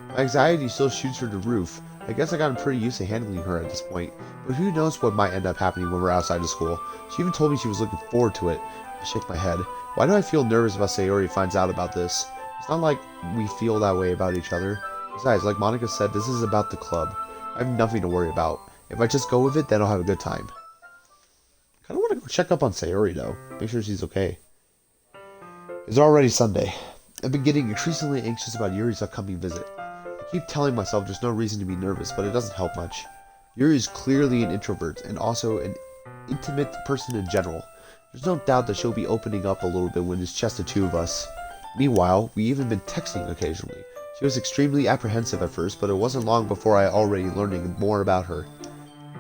[SPEAKER 1] My anxiety still shoots through the roof. I guess I gotten pretty used to handling her at this point, but who knows what might end up happening when we're outside of school. She even told me she was looking forward to it. I shake my head. Why do I feel nervous if Sayori finds out about this? It's not like we feel that way about each other. Besides, like Monica said, this is about the club. I have nothing to worry about. If I just go with it, then I'll have a good time. Kinda wanna go check up on Sayori though. Make sure she's okay. It's already Sunday. I've been getting increasingly anxious about Yuri's upcoming visit. I keep telling myself there's no reason to be nervous, but it doesn't help much. Yuri is clearly an introvert and also an intimate person in general. There's no doubt that she'll be opening up a little bit when it's just the two of us. Meanwhile, we even been texting occasionally. She was extremely apprehensive at first, but it wasn't long before I already learning more about her.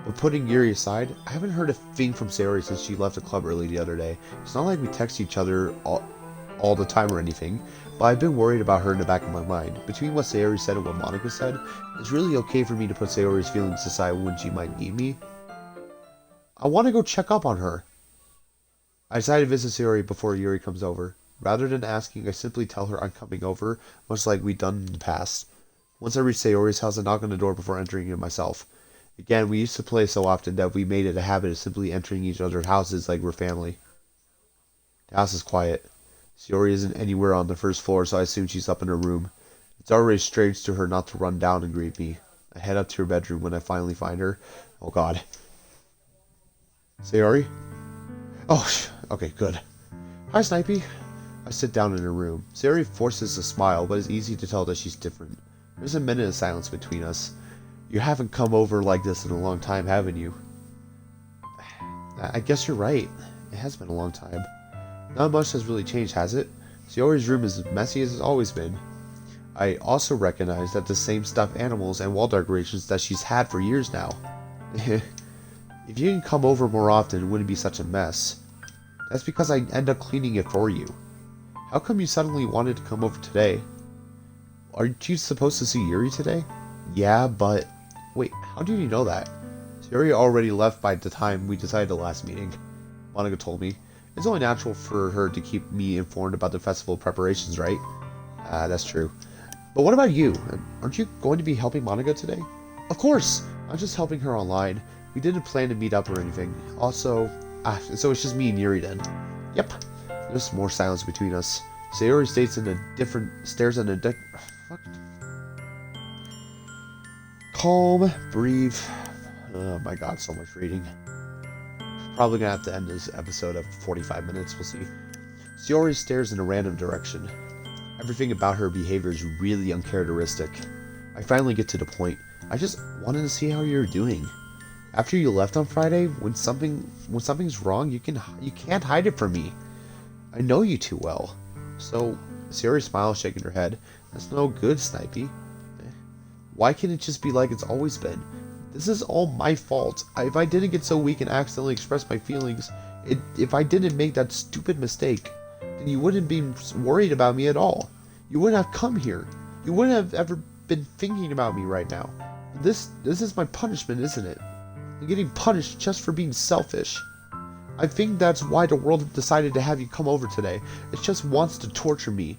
[SPEAKER 1] But putting Yuri aside, I haven't heard a thing from Sayori since she left the club early the other day. It's not like we text each other all the time or anything, but I've been worried about her in the back of my mind. Between what Sayori said and what Monica said, it's really okay for me to put Sayori's feelings aside when she might need me. I want to go check up on her. I decided to visit Sayori before Yuri comes over. Rather than asking, I simply tell her I'm coming over, much like we've done in the past. Once I reach Sayori's house, I knock on the door before entering it myself. Again, we used to play so often that we made it a habit of simply entering each other's houses like we're family. The house is quiet. Sayori isn't anywhere on the first floor, so I assume she's up in her room. It's already strange to her not to run down and greet me. I head up to her bedroom when I finally find her. Oh god. Sayori? Oh, okay, good. Hi, Snipey. I sit down in her room. Sayori forces a smile, but it's easy to tell that she's different. There's a minute of silence between us. You haven't come over like this in a long time, haven't you? I guess you're right. It has been a long time. Not much has really changed, has it? Sayori's room is as messy as it's always been. I also recognize that the same stuffed animals and wall decorations that she's had for years now. If you can come over more often, it wouldn't be such a mess. That's because I end up cleaning it for you. How come you suddenly wanted to come over today? Aren't you supposed to see Yuri today? Yeah, but... Wait, how did you know that? Yuri already left by the time we decided the last meeting. Monica told me. It's only natural for her to keep me informed about the festival preparations, right? That's true. But what about you? Aren't you going to be helping Monica today? Of course! I'm just helping her online. We didn't plan to meet up or anything. Also, so it's just me and Yuri then. Yep. There's more silence between us. Sayori stares in a fuck. Calm, breathe. Oh my god, so much reading. Probably gonna have to end this episode at 45 minutes, we'll see. Sayori stares in a random direction. Everything about her behavior is really uncharacteristic. I finally get to the point. I just wanted to see how you're doing. After you left on Friday, when something's wrong, you can't hide it from me. I know you too well. So, Sayori smiles, shaking her head. That's no good, Snipey. Why can't it just be like it's always been? This is all my fault. If I didn't get so weak and accidentally express my feelings, if I didn't make that stupid mistake, then you wouldn't be worried about me at all. You wouldn't have come here. You wouldn't have ever been thinking about me right now. This is my punishment, isn't it? I'm getting punished just for being selfish. I think that's why the world decided to have you come over today. It just wants to torture me.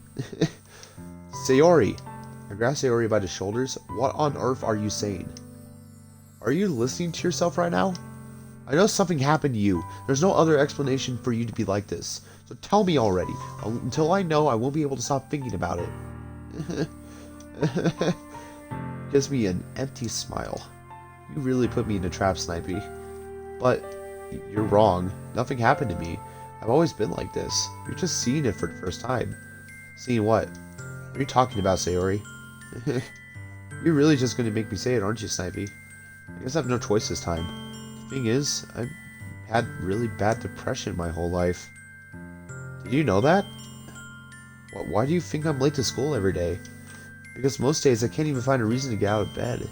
[SPEAKER 1] Sayori. I grab Sayori by the shoulders. What on earth are you saying? Are you listening to yourself right now? I know something happened to you. There's no other explanation for you to be like this. So tell me already. Until I know, I won't be able to stop thinking about it. Gives me an empty smile. You really put me in a trap, Snipey. But you're wrong. Nothing happened to me. I've always been like this. You're just seeing it for the first time. Seeing what? What are you talking about, Sayori? You're really just going to make me say it, aren't you, Snipey? I guess I have no choice this time. The thing is, I've had really bad depression my whole life. Did you know that? Why do you think I'm late to school every day? Because most days I can't even find a reason to get out of bed.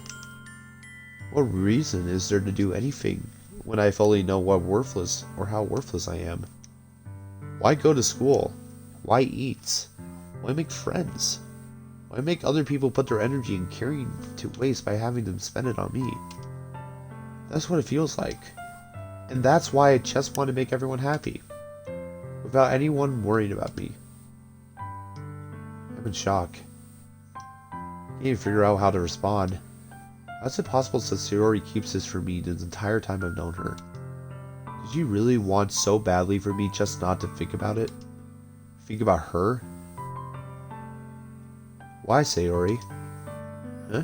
[SPEAKER 1] What reason is there to do anything when I fully know how worthless I am? Why go to school? Why eat? Why make friends? Why make other people put their energy and caring to waste by having them spend it on me? That's what it feels like. And that's why I just want to make everyone happy. Without anyone worrying about me. I'm in shock. I can't even figure out how to respond. How's it possible that Sayori keeps this from me the entire time I've known her? Did you really want so badly for me just not to think about it? Think about her? Why, Sayori? Huh?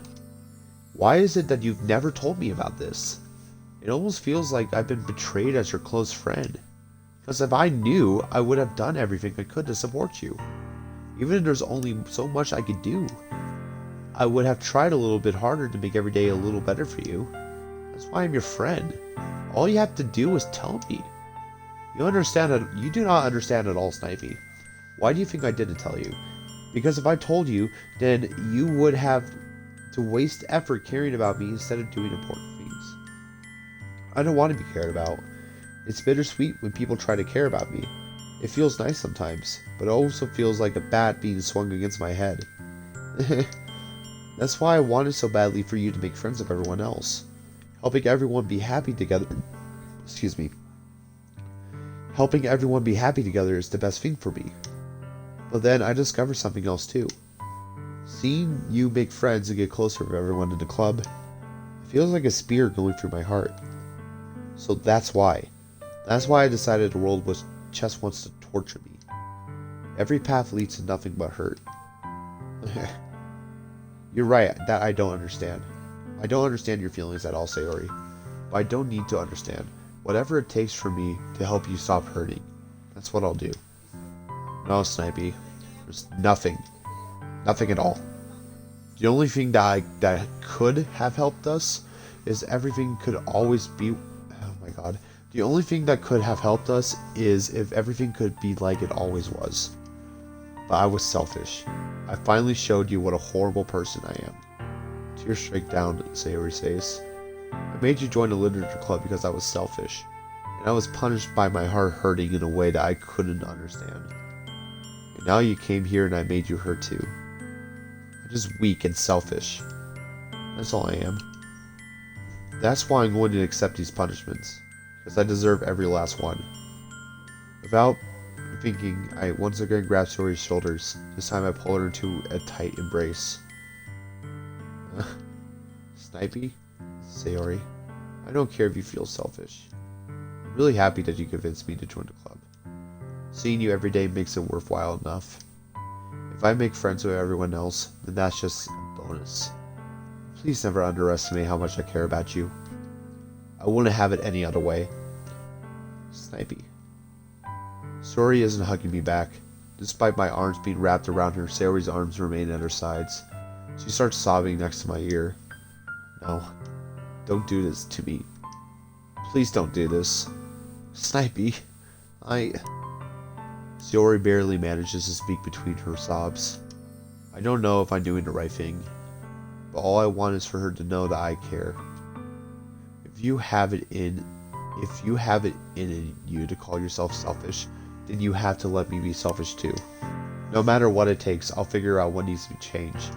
[SPEAKER 1] Why is it that you've never told me about this? It almost feels like I've been betrayed as your close friend. Because if I knew, I would have done everything I could to support you. Even if there's only so much I could do. I would have tried a little bit harder to make every day a little better for you. That's why I'm your friend. All you have to do is tell me. You do not understand at all, Snipey. Why do you think I didn't tell you? Because if I told you, then you would have to waste effort caring about me instead of doing important things. I don't want to be cared about. It's bittersweet when people try to care about me. It feels nice sometimes, but it also feels like a bat being swung against my head. That's why I wanted so badly for you to make friends with everyone else. Helping everyone be happy together. Excuse me. Helping everyone be happy together is the best thing for me. But then I discovered something else too. Seeing you make friends and get closer with everyone in the club, it feels like a spear going through my heart. So that's why. That's why I decided the world was just wants to torture me. Every path leads to nothing but hurt. You're right, that I don't understand. I don't understand your feelings at all, Sayori. But I don't need to understand. Whatever it takes for me to help you stop hurting, that's what I'll do. No, Snipey. There's nothing. Nothing at all. The only thing that could have helped us is everything could always be... Oh my god. The only thing that could have helped us is if everything could be like it always was. But I was selfish. I finally showed you what a horrible person I am. Tears streak down Sayori's face. I made you join a literature club because I was selfish. And I was punished by my heart hurting in a way that I couldn't understand. And now you came here and I made you hurt too. I'm just weak and selfish. That's all I am. That's why I'm going to accept these punishments. Because I deserve every last one. Without thinking, I once again grabbed Sayori's shoulders. This time I pulled her into a tight embrace. Snipey? Sayori, I don't care if you feel selfish. I'm really happy that you convinced me to join the club. Seeing you every day makes it worthwhile enough. If I make friends with everyone else, then that's just a bonus. Please never underestimate how much I care about you. I wouldn't have it any other way. Snipey. Sayori isn't hugging me back. Despite my arms being wrapped around her, Sayori's arms remain at her sides. She starts sobbing next to my ear. No. Don't do this to me. Please don't do this. Snipey. Sayori barely manages to speak between her sobs. I don't know if I'm doing the right thing, but all I want is for her to know that I care. If you have it in you to call yourself selfish, then you have to let me be selfish too. No matter what it takes, I'll figure out what needs to be changed.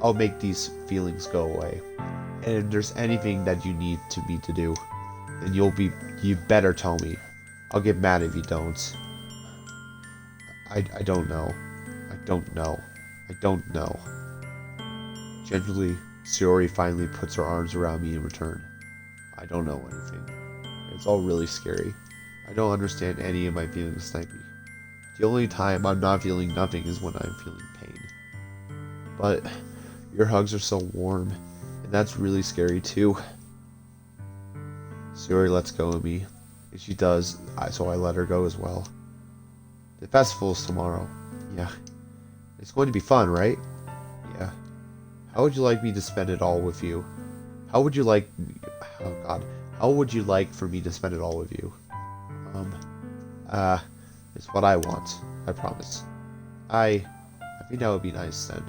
[SPEAKER 1] I'll make these feelings go away. And if there's anything that you need me to do, then you better tell me. I'll get mad if you don't. I don't know. I don't know. I don't know. Gently, Sayori finally puts her arms around me in return. I don't know anything. It's all really scary. I don't understand any of my feelings, Snipey. The only time I'm not feeling nothing is when I'm feeling pain. But your hugs are so warm, and that's really scary too. Sayori lets go of me, and she does, so I let her go as well. The festival's tomorrow. Yeah. It's going to be fun, right? Yeah. How would you like me to spend it all with you? How would you like... Oh god. How would you like for me to spend it all with you? It's what I want. I promise. I think that would be nice then.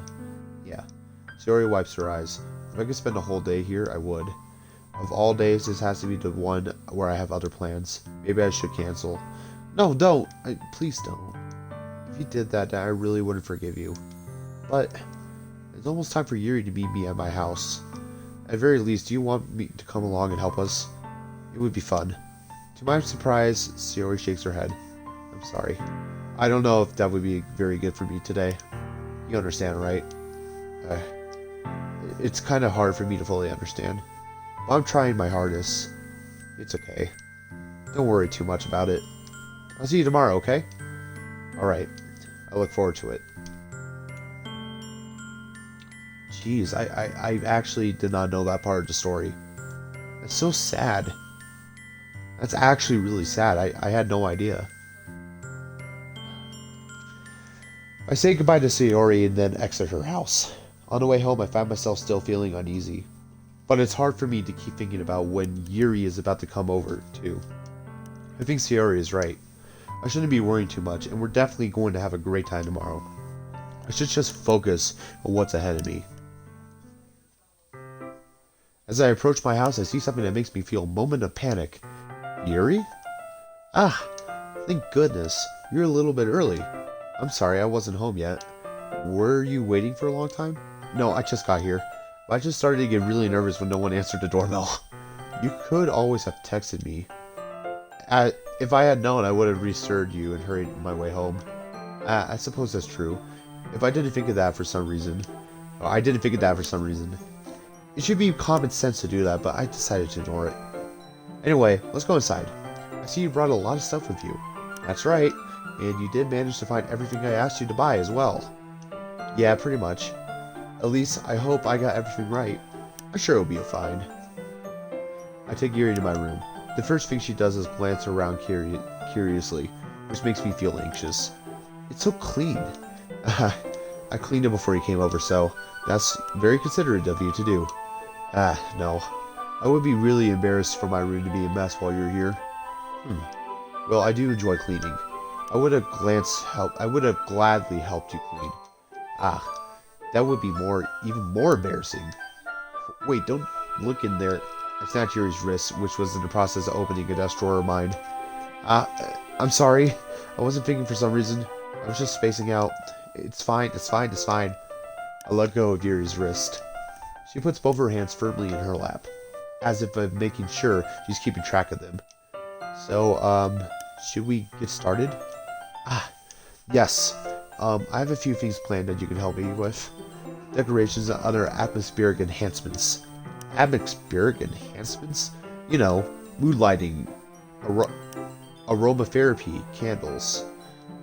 [SPEAKER 1] Yeah. Sayori wipes her eyes. If I could spend a whole day here, I would. Of all days, this has to be the one where I have other plans. Maybe I should cancel. No, don't! Please don't. If you did that, I really wouldn't forgive you. But it's almost time for Yuri to meet me at my house. At very least, do you want me to come along and help us? It would be fun. To my surprise, Sayori shakes her head. I'm sorry. I don't know if that would be very good for me today. You understand, right? It's kind of hard for me to fully understand. But I'm trying my hardest. It's okay. Don't worry too much about it. I'll see you tomorrow, okay? Alright. I look forward to it. Jeez, I actually did not know that part of the story. That's so sad. That's actually really sad. I had no idea. I say goodbye to Sayori and then exit her house. On the way home, I find myself still feeling uneasy. But it's hard for me to keep thinking about when Yuri is about to come over, too. I think Sayori is right. I shouldn't be worrying too much, and we're definitely going to have a great time tomorrow. I should just focus on what's ahead of me. As I approach my house, I see something that makes me feel a moment of panic. Yuri? Ah, thank goodness. You're a little bit early. I'm sorry, I wasn't home yet. Were you waiting for a long time? No, I just got here. But I just started to get really nervous when no one answered the doorbell. You could always have texted me. If I had known, I would have restirred you and hurried my way home. I suppose that's true. If I didn't think of that for some reason. I didn't think of that for some reason. It should be common sense to do that, but I decided to ignore it. Anyway, let's go inside. I see you brought a lot of stuff with you. That's right. And you did manage to find everything I asked you to buy as well. Yeah, pretty much. At least, I hope I got everything right. I'm sure it'll be fine. I take Yuri to my room. The first thing she does is glance around curiously, which makes me feel anxious. It's so clean. I cleaned it before you came over, so that's very considerate of you to do. No. I would be really embarrassed for my room to be a mess while you're here. Well, I do enjoy cleaning. I would have gladly helped you clean. That would be even more embarrassing. Wait, don't look in there. I snatched Yuri's wrist, which was in the process of opening a desk drawer of mine. I'm sorry. I wasn't thinking for some reason. I was just spacing out. It's fine. I let go of Yuri's wrist. She puts both her hands firmly in her lap, as if I'm making sure she's keeping track of them. So, should we get started? Yes. I have a few things planned that you can help me with. Decorations and other atmospheric enhancements. Atmospheric enhancements? You know, mood lighting, aromatherapy, candles.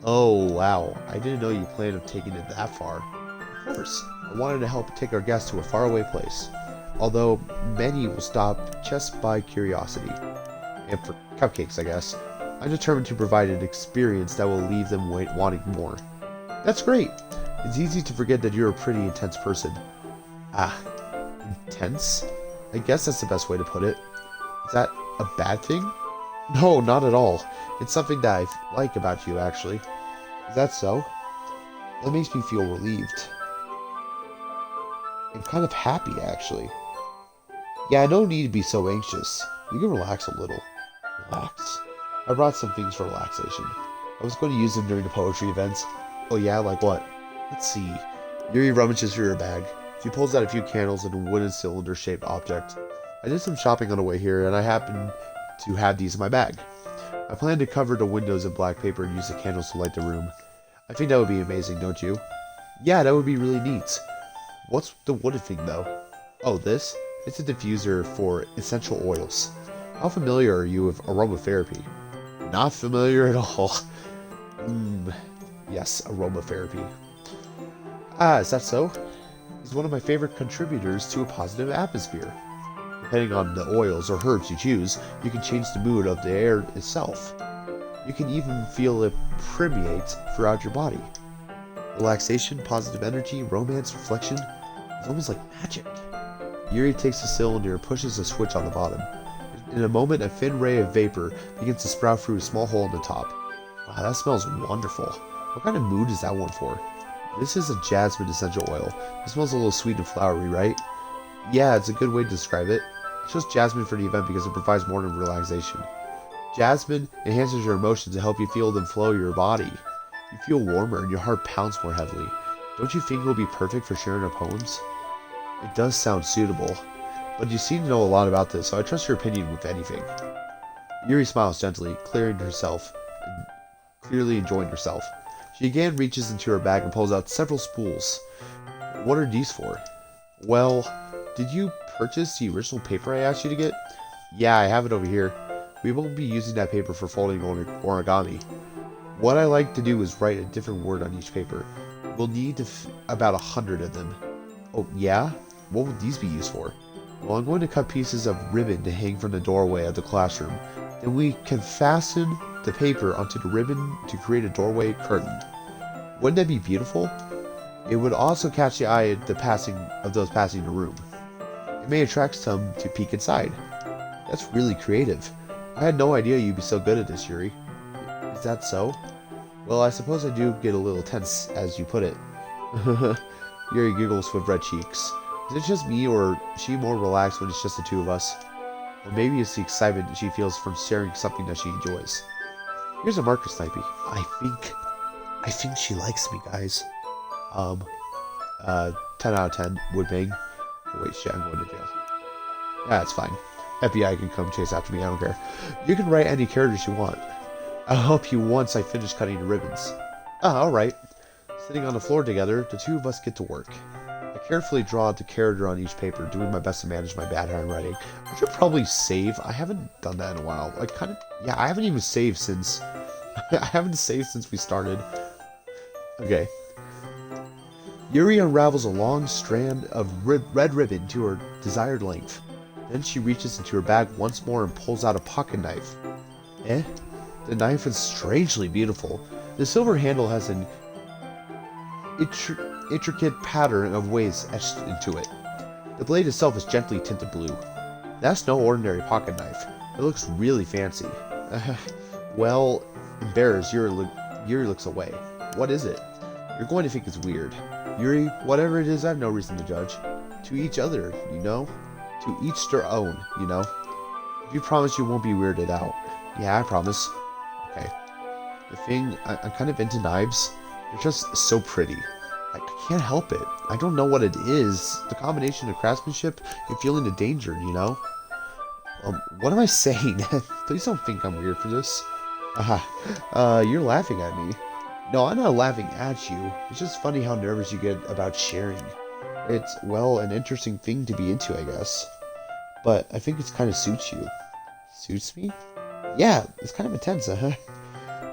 [SPEAKER 1] Oh, wow. I didn't know you planned on taking it that far. Of course. I wanted to help take our guests to a faraway place. Although, many will stop just by curiosity. And for cupcakes, I guess. I'm determined to provide an experience that will leave them wanting more. That's great. It's easy to forget that you're a pretty intense person. Intense? I guess that's the best way to put it. Is that a bad thing? No, not at all. It's something that I like about you, actually. Is that so? That makes me feel relieved. And kind of happy, actually. Yeah, no need to be so anxious. You can relax a little. Relax? I brought some things for relaxation. I was going to use them during the poetry events. Oh yeah, like what? Let's see. Yuri rummages through her bag. She pulls out a few candles and a wooden cylinder-shaped object. I did some shopping on the way here, and I happen to have these in my bag. I plan to cover the windows in black paper and use the candles to light the room. I think that would be amazing, don't you? Yeah, that would be really neat. What's the wooden thing, though? Oh, this? It's a diffuser for essential oils. How familiar are you with aromatherapy? Not familiar at all. Yes, aromatherapy. Is that so? It's one of my favorite contributors to a positive atmosphere. Depending on the oils or herbs you choose, you can change the mood of the air itself. You can even feel it permeate throughout your body. Relaxation, positive energy, romance, reflection. It's almost like magic. Yuri takes the cylinder and pushes a switch on the bottom. In a moment, a thin ray of vapor begins to sprout through a small hole in the top. Wow, that smells wonderful. What kind of mood is that one for? This is a jasmine essential oil. It smells a little sweet and flowery, right? Yeah, it's a good way to describe it. I chose jasmine for the event because it provides more than relaxation. Jasmine enhances your emotions to help you feel them flow your body. You feel warmer and your heart pounds more heavily. Don't you think it will be perfect for sharing our poems? It does sound suitable. But you seem to know a lot about this, so I trust your opinion with anything. Yuri smiles gently, clearing herself, and clearly enjoying herself. She again reaches into her bag and pulls out several spools. What are these for? Well, did you purchase the original paper I asked you to get? Yeah, I have it over here. We won't be using that paper for folding origami. What I like to do is write a different word on each paper. We'll need about 100 of them. Oh, yeah? What would these be used for? Well, I'm going to cut pieces of ribbon to hang from the doorway of the classroom. Then we can fasten the paper onto the ribbon to create a doorway curtain. Wouldn't that be beautiful? It would also catch the eye of those passing the room. It may attract some to peek inside. That's really creative. I had no idea you'd be so good at this, Yuri. Is that so? Well, I suppose I do get a little tense, as you put it. Yuri giggles with red cheeks. Is it just me, or is she more relaxed when it's just the two of us? Or maybe it's the excitement that she feels from sharing something that she enjoys. Here's a marker, Snipey. I think she likes me, guys. 10 out of 10. Would bang. Oh, wait, shit, I'm going to jail. Yeah, it's fine. FBI can come chase after me, I don't care. You can write any characters you want. I'll help you once I finish cutting the ribbons. Ah, alright. Sitting on the floor together, the two of us get to work. I carefully draw the character on each paper, doing my best to manage my bad handwriting. I should probably save. I haven't done that in a while. Like, yeah, I haven't even saved since... I haven't saved since we started. Okay. Yuri unravels a long strand of red ribbon to her desired length. Then she reaches into her bag once more and pulls out a pocket knife. Eh? The knife is strangely beautiful. The silver handle has an intricate pattern of waves etched into it. The blade itself is gently tinted blue. That's no ordinary pocket knife. It looks really fancy. Well, embarrassed, Yuri looks away. What is it? You're going to think it's weird. Yuri, whatever it is, I have no reason to judge. To each other, you know? To each their own, you know? If you promise you won't be weirded out. Yeah, I promise. Okay. The thing, I'm kind of into knives. They're just so pretty. I can't help it. I don't know what it is. The combination of craftsmanship and feeling the danger, you know? What am I saying? Please don't think I'm weird for this. You're laughing at me. No, I'm not laughing at you. It's just funny how nervous you get about sharing. It's, well, an interesting thing to be into, I guess. But I think it kind of suits you. Suits me? Yeah, it's kind of intense,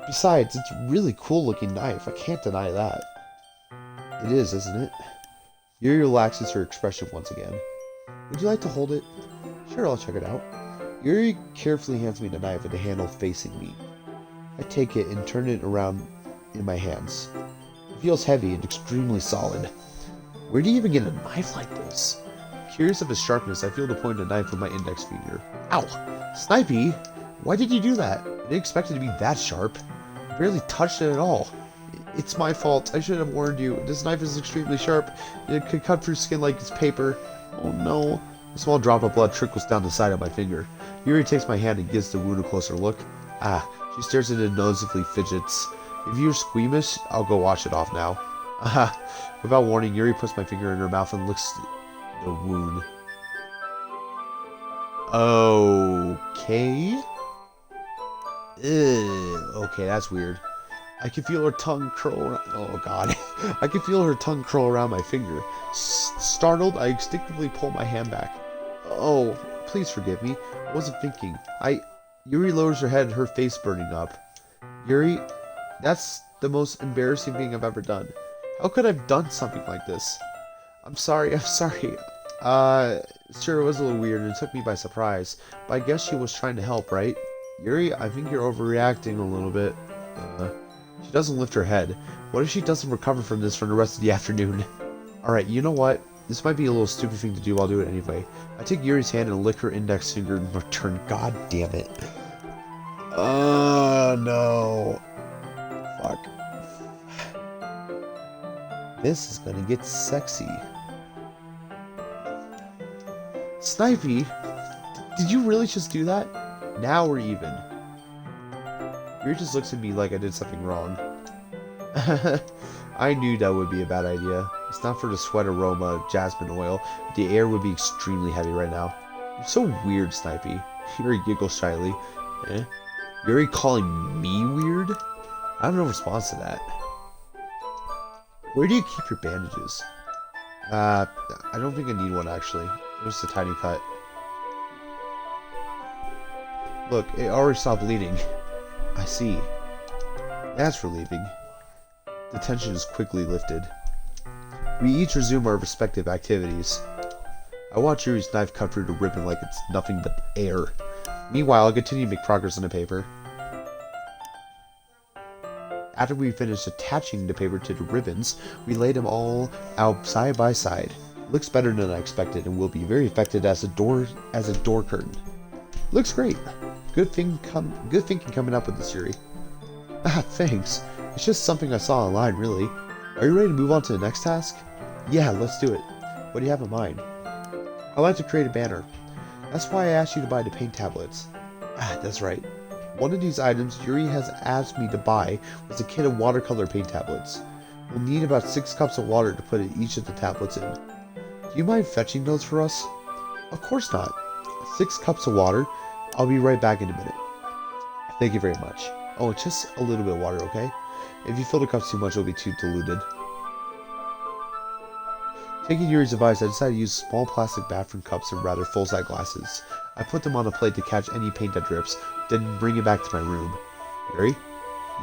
[SPEAKER 1] Besides, it's a really cool looking knife. I can't deny that. It is, isn't it? Yuri relaxes her expression once again. Would you like to hold it? Sure, I'll check it out. Yuri carefully hands me the knife with the handle facing me. I take it and turn it around in my hands. It feels heavy and extremely solid. Where do you even get a knife like this? Curious of its sharpness, I feel the point of the knife with my index finger. Ow! Snipey! Why did you do that? I didn't expect it to be that sharp. I barely touched it at all. It's my fault. I should have warned you. This knife is extremely sharp. It could cut through skin like it's paper. Oh no. A small drop of blood trickles down the side of my finger. Yuri takes my hand and gives the wound a closer look. She stares at it and noticeably fidgets. If you're squeamish, I'll go wash it off now. Without warning, Yuri puts my finger in her mouth and licks the wound. Okay. Okay, that's weird. I can feel her tongue curl around. Oh god. I can feel her tongue curl around my finger. Startled, I instinctively pull my hand back. Oh, please forgive me. I wasn't thinking. Yuri lowers her head, her face burning up. Yuri, that's the most embarrassing thing I've ever done. How could I have done something like this? I'm sorry. Sure, it was a little weird and it took me by surprise, but I guess she was trying to help, right? Yuri, I think you're overreacting a little bit. She doesn't lift her head. What if she doesn't recover from this for the rest of the afternoon? Alright, you know what? This might be a little stupid thing to do, I'll do it anyway. I take Yuri's hand and lick her index finger in return. God damn it. No. Fuck. This is gonna get sexy. Snipey, did you really just do that? Now we're even. Yuri just looks at me like I did something wrong. I knew that would be a bad idea. It's not for the sweat aroma of jasmine oil. The air would be extremely heavy right now. You're so weird, Snipey. Yuri giggles shyly. Yuri calling me weird? I have no response to that. Where do you keep your bandages? I don't think I need one, actually. It was a tiny cut. Look, it already stopped bleeding. I see. That's relieving. The tension is quickly lifted. We each resume our respective activities. I watch Yuri's knife cut through the ribbon like it's nothing but air. Meanwhile, I continue to make progress on the paper. After we finish attaching the paper to the ribbons, we lay them all out side by side. It looks better than I expected and will be very effective as a door curtain. Looks great. Good thinking coming up with this, Yuri. Ah, thanks. It's just something I saw online, really. Are you ready to move on to the next task? Yeah, let's do it. What do you have in mind? I'd like to create a banner. That's why I asked you to buy the paint tablets. Ah, that's right. One of these items Yuri has asked me to buy was a kit of watercolor paint tablets. We'll need about 6 cups of water to put each of the tablets in. Do you mind fetching those for us? Of course not. 6 cups of water. I'll be right back in a minute. Thank you very much. Oh, just a little bit of water, okay? If you fill the cups too much, it'll be too diluted. Taking Yuri's advice, I decided to use small plastic bathroom cups and rather full-size glasses. I put them on a plate to catch any paint that drips, then bring it back to my room. Yuri?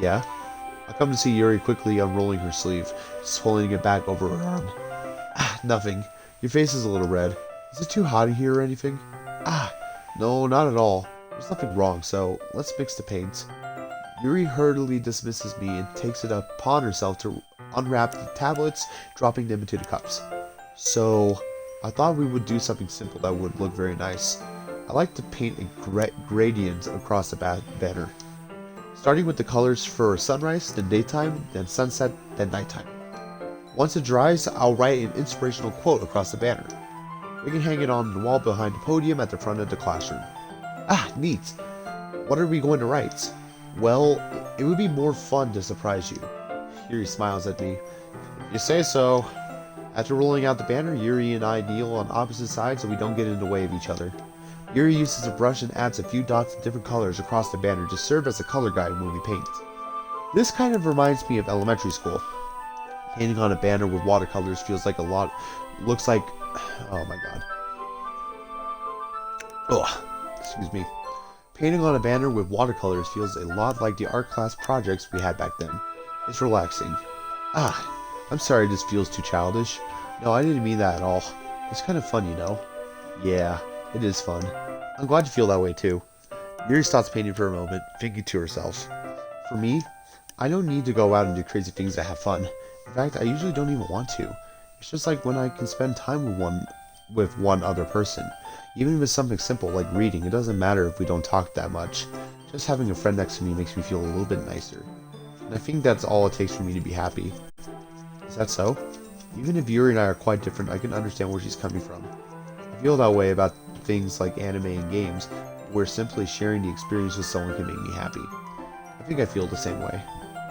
[SPEAKER 1] Yeah? I come to see Yuri quickly unrolling her sleeve, just holding it back over her arm. Ah, nothing. Your face is a little red. Is it too hot in here or anything? Ah, no, not at all. There's nothing wrong, so let's mix the paints. Yuri hurriedly dismisses me and takes it upon herself to unwrap the tablets, dropping them into the cups. So, I thought we would do something simple that would look very nice. I like to paint a gradient across the banner, starting with the colors for sunrise, then daytime, then sunset, then nighttime. Once it dries, I'll write an inspirational quote across the banner. We can hang it on the wall behind the podium at the front of the classroom. Ah, neat! What are we going to write? Well, it would be more fun to surprise you. Yuri smiles at me. If you say so. After rolling out the banner, Yuri and I kneel on opposite sides so we don't get in the way of each other. Yuri uses a brush and adds a few dots of different colors across the banner to serve as a color guide when we paint. This kind of reminds me of elementary school. Painting on a banner with watercolors looks like, oh my god. Ugh, excuse me. Painting on a banner with watercolors feels a lot like the art class projects we had back then. It's relaxing. Ah, I'm sorry this feels too childish. No, I didn't mean that at all. It's kind of fun, you know. Yeah, it is fun. I'm glad you feel that way too. Yuri stops painting for a moment, thinking to herself. For me, I don't need to go out and do crazy things to have fun. In fact, I usually don't even want to. It's just like when I can spend time with one other person. Even if it's something simple like reading, it doesn't matter if we don't talk that much. Just having a friend next to me makes me feel a little bit nicer. And I think that's all it takes for me to be happy. Is that so? Even if Yuri and I are quite different, I can understand where she's coming from. I feel that way about things like anime and games, where simply sharing the experience with someone can make me happy. I think I feel the same way.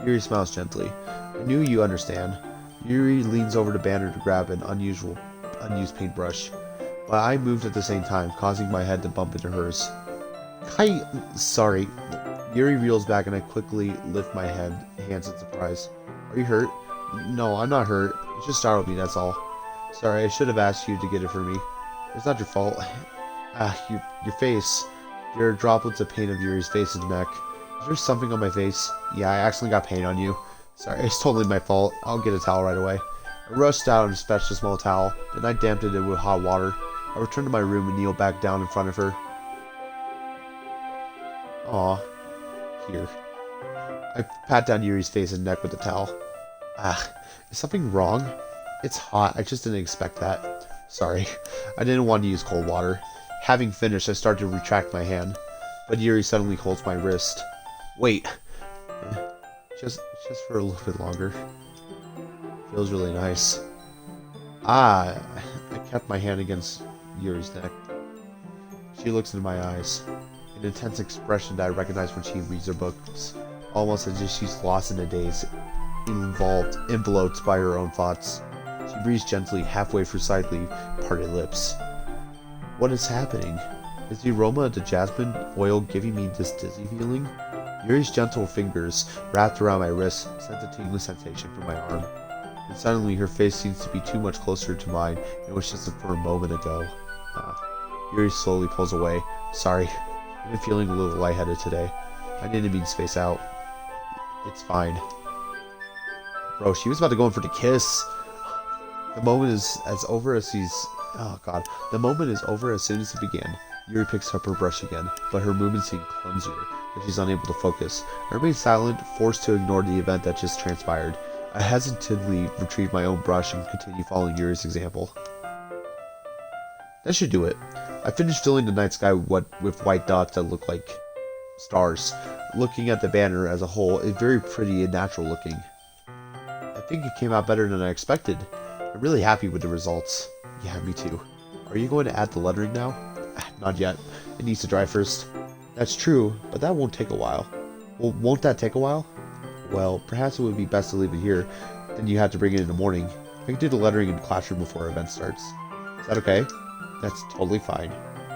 [SPEAKER 1] Yuri smiles gently. I knew you understand. Yuri leans over the banner to grab an unused paintbrush. My eye moved at the same time, causing my head to bump into hers. Sorry. Yuri reels back and I quickly lift my hands in surprise. Are you hurt? No, I'm not hurt. It just startled me, that's all. Sorry, I should have asked you to get it for me. It's not your fault. Your face. There are droplets of paint of Yuri's face and neck. Is there something on my face? Yeah, I accidentally got paint on you. Sorry, it's totally my fault. I'll get a towel right away. I rushed out and fetched a small towel. Then I damped it with hot water. I returned to my room and kneeled back down in front of her. Aw. Here. I pat down Yuri's face and neck with the towel. Is something wrong? It's hot. I just didn't expect that. Sorry. I didn't want to use cold water. Having finished, I started to retract my hand. But Yuri suddenly holds my wrist. Wait. Just for a little bit longer. Feels really nice. I kept my hand against Yuri's neck. She looks into my eyes. An intense expression that I recognize when she reads her books. Almost as if she's lost in a daze. Enveloped by her own thoughts. She breathes gently, halfway through slightly parted lips. What is happening? Is the aroma of the jasmine oil giving me this dizzy feeling? Yuri's gentle fingers wrapped around my wrist sent a tingling sensation from my arm. And suddenly her face seems to be too much closer to mine than it was just for a moment ago. Yuri slowly pulls away. Sorry, I've been feeling a little lightheaded today. I didn't mean to space out. It's fine. Bro, she was about to go in for the kiss. The moment is as over as he's... Oh god. The moment is over as soon as it began. Yuri picks up her brush again, but her movements seem clumsier, and she's unable to focus. I remain silent, forced to ignore the event that just transpired. I hesitantly retrieve my own brush and continue following Yuri's example. That should do it. I finished filling the night sky with white dots that look like stars. Looking at the banner as a whole, it's very pretty and natural looking. I think it came out better than I expected. I'm really happy with the results. Yeah, me too. Are you going to add the lettering now? Not yet. It needs to dry first. That's true, but that won't take a while. Well, won't that take a while? Well, perhaps it would be best to leave it here. Then you have to bring it in the morning. I can do the lettering in the classroom before our event starts. Is that okay? That's totally fine.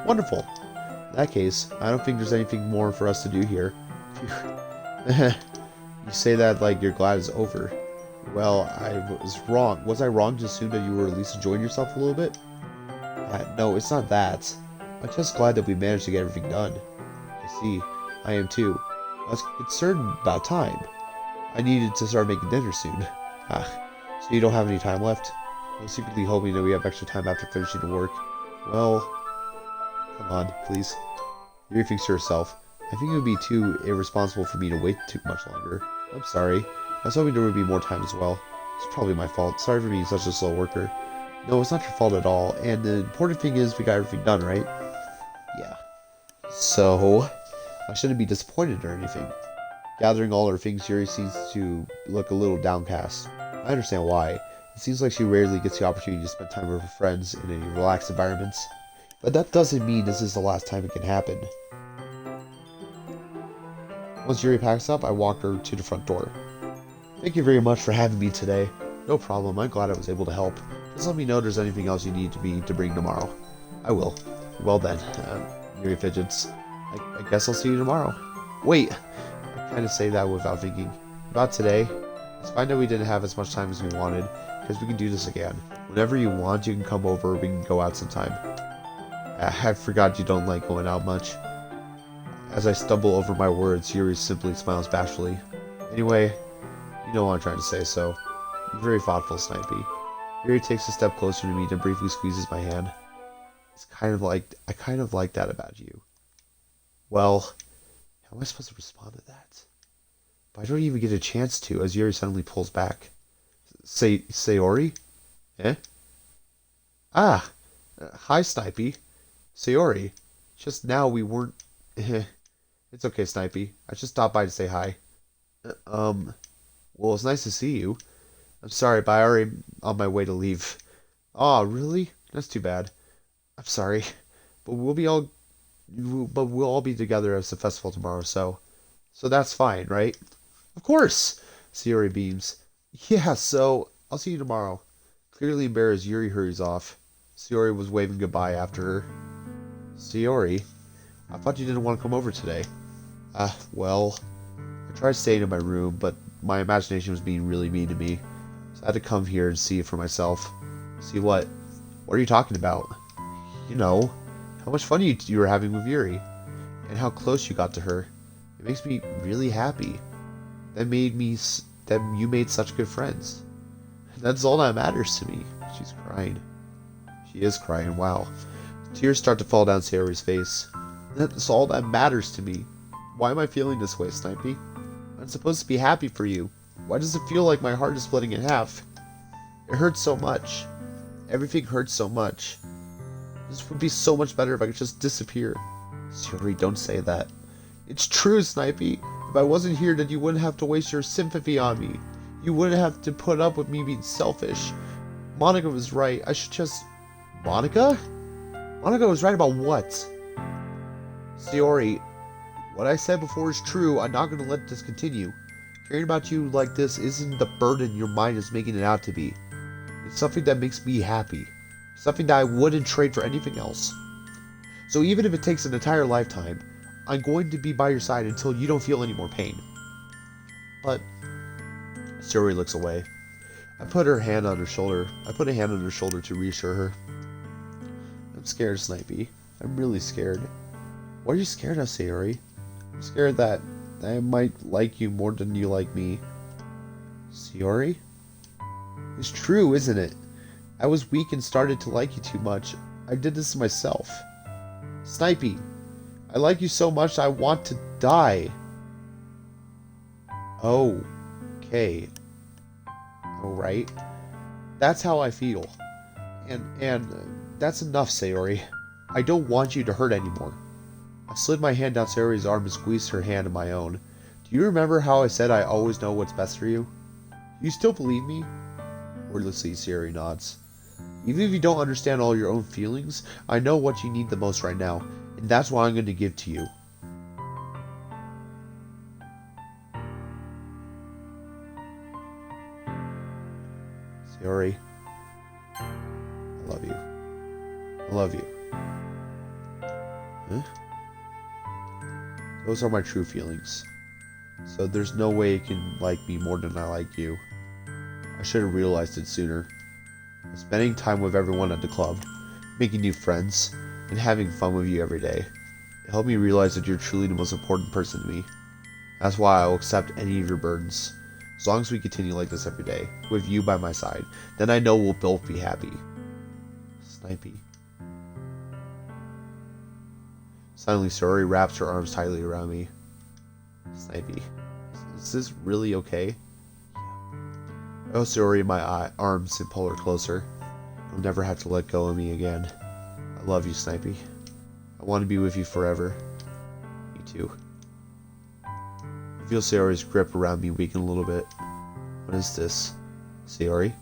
[SPEAKER 1] Wonderful. In that case, I don't think there's anything more for us to do here. You say that like you're glad it's over. Well, I was wrong. Was I wrong to assume that you were at least enjoying yourself a little bit? No, it's not that. I'm just glad that we managed to get everything done. I see. I am too. I was concerned about time. I needed to start making dinner soon. So you don't have any time left? I was secretly hoping that we have extra time after finishing the work. Well, come on, please. Yuri thinks to herself. I think it would be too irresponsible for me to wait too much longer. I'm sorry. I was hoping there would be more time as well. It's probably my fault. Sorry for being such a slow worker. No, it's not your fault at all. And the important thing is we got everything done, right? Yeah. So, I shouldn't be disappointed or anything. Gathering all her things, Yuri seems to look a little downcast. I understand why. It seems like she rarely gets the opportunity to spend time with her friends in a relaxed environment. But that doesn't mean this is the last time it can happen. Once Yuri packs up, I walk her to the front door. Thank you very much for having me today. No problem, I'm glad I was able to help. Just let me know if there's anything else you need me to bring tomorrow. I will. Well then, Yuri fidgets. I guess I'll see you tomorrow. Wait! I kind of say that without thinking. About today, it's fine that we didn't have as much time as we wanted, because we can do this again. Whenever you want, you can come over, we can go out sometime. I forgot you don't like going out much. As I stumble over my words, Yuri simply smiles bashfully. Anyway, you know what I'm trying to say, so you're very thoughtful, Snipey. Yuri takes a step closer to me and briefly squeezes my hand. It's kind of like, I kind of like that about you. Well, how am I supposed to respond to that? But I don't even get a chance to, as Yuri suddenly pulls back. Sayori? Eh? Ah! Hi, Snipey. Sayori. Just now we weren't... It's okay, Snipey. I just stopped by to say hi. Well, it's nice to see you. I'm sorry, but I already on my way to leave. Aw, really? That's too bad. I'm sorry. But we'll all be together at the festival tomorrow, so that's fine, right? Of course! Sayori beams. Yeah, so I'll see you tomorrow. Clearly embarrassed, Yuri hurries off. Sayori was waving goodbye after her. Sayori? I thought you didn't want to come over today. Well, I tried staying in my room, but my imagination was being really mean to me. So I had to come here and see it for myself. See what? What are you talking about? You know, how much fun you were having with Yuri, and how close you got to her. It makes me really happy. That you made such good friends. That's all that matters to me. She's crying. She is crying, wow. Tears start to fall down Sayori's face. That's all that matters to me. Why am I feeling this way, Snipey? I'm supposed to be happy for you. Why does it feel like my heart is splitting in half? It hurts so much. Everything hurts so much. This would be so much better if I could just disappear. Sayori, don't say that. It's true, Snipey. If I wasn't here, then you wouldn't have to waste your sympathy on me. You wouldn't have to put up with me being selfish. Monica was right. I should just... Monica? Monica was right about what? Sayori, what I said before is true. I'm not going to let this continue. Caring about you like this isn't the burden your mind is making it out to be. It's something that makes me happy. Something that I wouldn't trade for anything else. So even if it takes an entire lifetime, I'm going to be by your side until you don't feel any more pain. But... Sayori looks away. I put a hand on her shoulder to reassure her. I'm scared, Snipey. I'm really scared. What are you scared of, Sayori? I'm scared that I might like you more than you like me. Sayori? It's true, isn't it? I was weak and started to like you too much. I did this to myself. Snipey, I like you so much I want to die. Oh, okay. Alright. That's how I feel. And that's enough, Sayori. I don't want you to hurt anymore. I slid my hand down Sayori's arm and squeezed her hand in my own. Do you remember how I said I always know what's best for you? You still believe me? Wordlessly, Sayori nods. Even if you don't understand all your own feelings, I know what you need the most right now, and that's what I'm going to give to you. Sayori, I love you. I love you. Huh? Those are my true feelings. So there's no way you can like me more than I like you. I should have realized it sooner. Spending time with everyone at the club, making new friends, and having fun with you every day. It helped me realize that you're truly the most important person to me. That's why I'll accept any of your burdens. As long as we continue like this every day, with you by my side, then I know we'll both be happy. Snipey. Suddenly, Sayori wraps her arms tightly around me. Snipey, is this really okay? I hold Sayori in my arms and pull her closer. You'll never have to let go of me again. I love you, Snipey. I want to be with you forever. Me too. I feel Sayori's grip around me weaken a little bit. What is this? Sayori?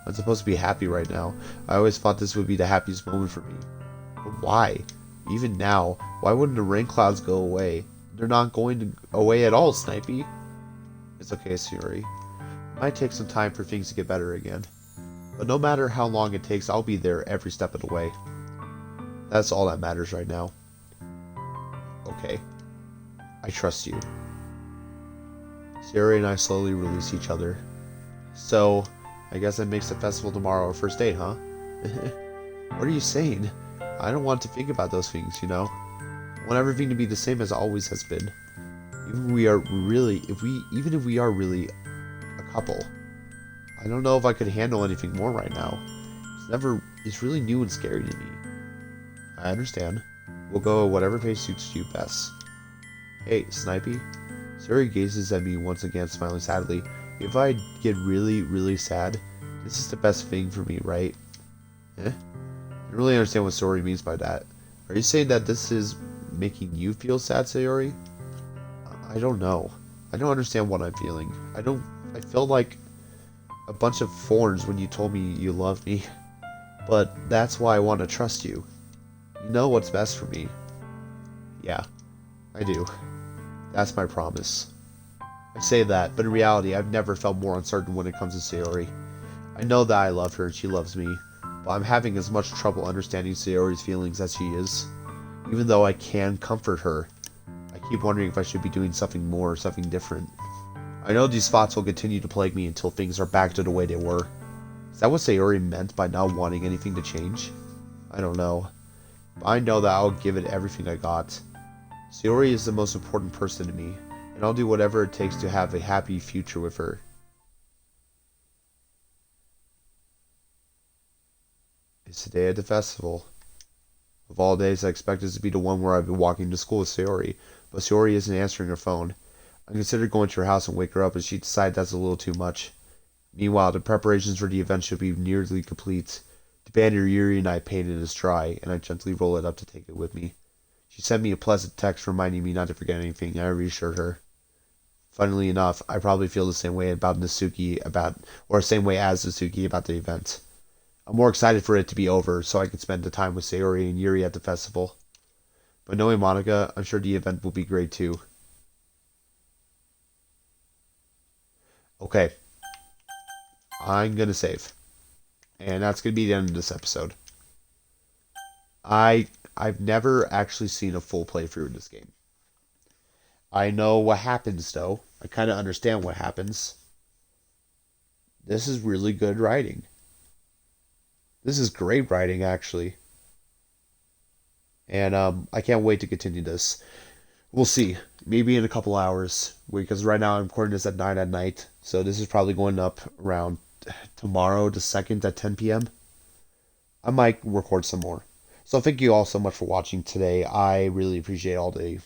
[SPEAKER 1] I'm supposed to be happy right now. I always thought this would be the happiest moment for me. But why? Even now, why wouldn't the rain clouds go away? They're not going to away at all, Snipey. It's okay, Sayori. It might take some time for things to get better again. But no matter how long it takes, I'll be there every step of the way. That's all that matters right now. Okay. I trust you. Sayori and I slowly release each other. So, I guess that makes the festival tomorrow our first date, huh? What are you saying? I don't want to think about those things, you know? I want everything to be the same as it always has been. Even if we are really a couple. I don't know if I could handle anything more right now. It's really new and scary to me. I understand. We'll go at whatever pace suits you best. Hey, Snipey. Sayori gazes at me once again, smiling sadly. If I get really, really sad, this is the best thing for me, right? I don't really understand what Sayori means by that. Are you saying that this is making you feel sad, Sayori? I don't know. I don't understand what I'm feeling. I felt like a bunch of thorns when you told me you love me. But that's why I want to trust you. You know what's best for me. Yeah, I do. That's my promise. I say that, but in reality, I've never felt more uncertain when it comes to Sayori. I know that I love her and she loves me, but I'm having as much trouble understanding Sayori's feelings as she is. Even though I can comfort her, I keep wondering if I should be doing something more or something different. I know these thoughts will continue to plague me until things are back to the way they were. Is that what Sayori meant by not wanting anything to change? I don't know. But I know that I'll give it everything I got. Sayori is the most important person to me, and I'll do whatever it takes to have a happy future with her. It's the day of the festival. Of all days, I expect this to be the one where I've been walking to school with Sayori, but Sayori isn't answering her phone. I considered going to her house and wake her up, but she decided that's a little too much. Meanwhile, the preparations for the event should be nearly complete. The banner Yuri and I painted is dry, and I gently roll it up to take it with me. She sent me a pleasant text reminding me not to forget anything, and I reassured her. Funnily enough, I probably feel the same way about or same way as Nasuki about the event. I'm more excited for it to be over, so I can spend the time with Sayori and Yuri at the festival. But knowing Monica, I'm sure the event will be great too. Okay. I'm gonna save. And that's gonna be the end of this episode. I've never actually seen a full playthrough of this game. I know what happens though. I kinda understand what happens. This is really good writing. This is great writing actually. And I can't wait to continue this. We'll see. Maybe in a couple hours. Because right now I'm recording this at 9 at night. So this is probably going up around tomorrow, the 2nd at 10 p.m. I might record some more. So thank you all so much for watching today. I really appreciate all the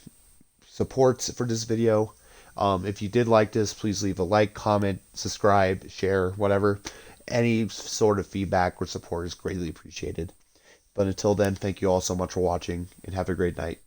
[SPEAKER 1] support for this video. If you did like this, please leave a like, comment, subscribe, share, whatever. Any sort of feedback or support is greatly appreciated. But until then, thank you all so much for watching and have a great night.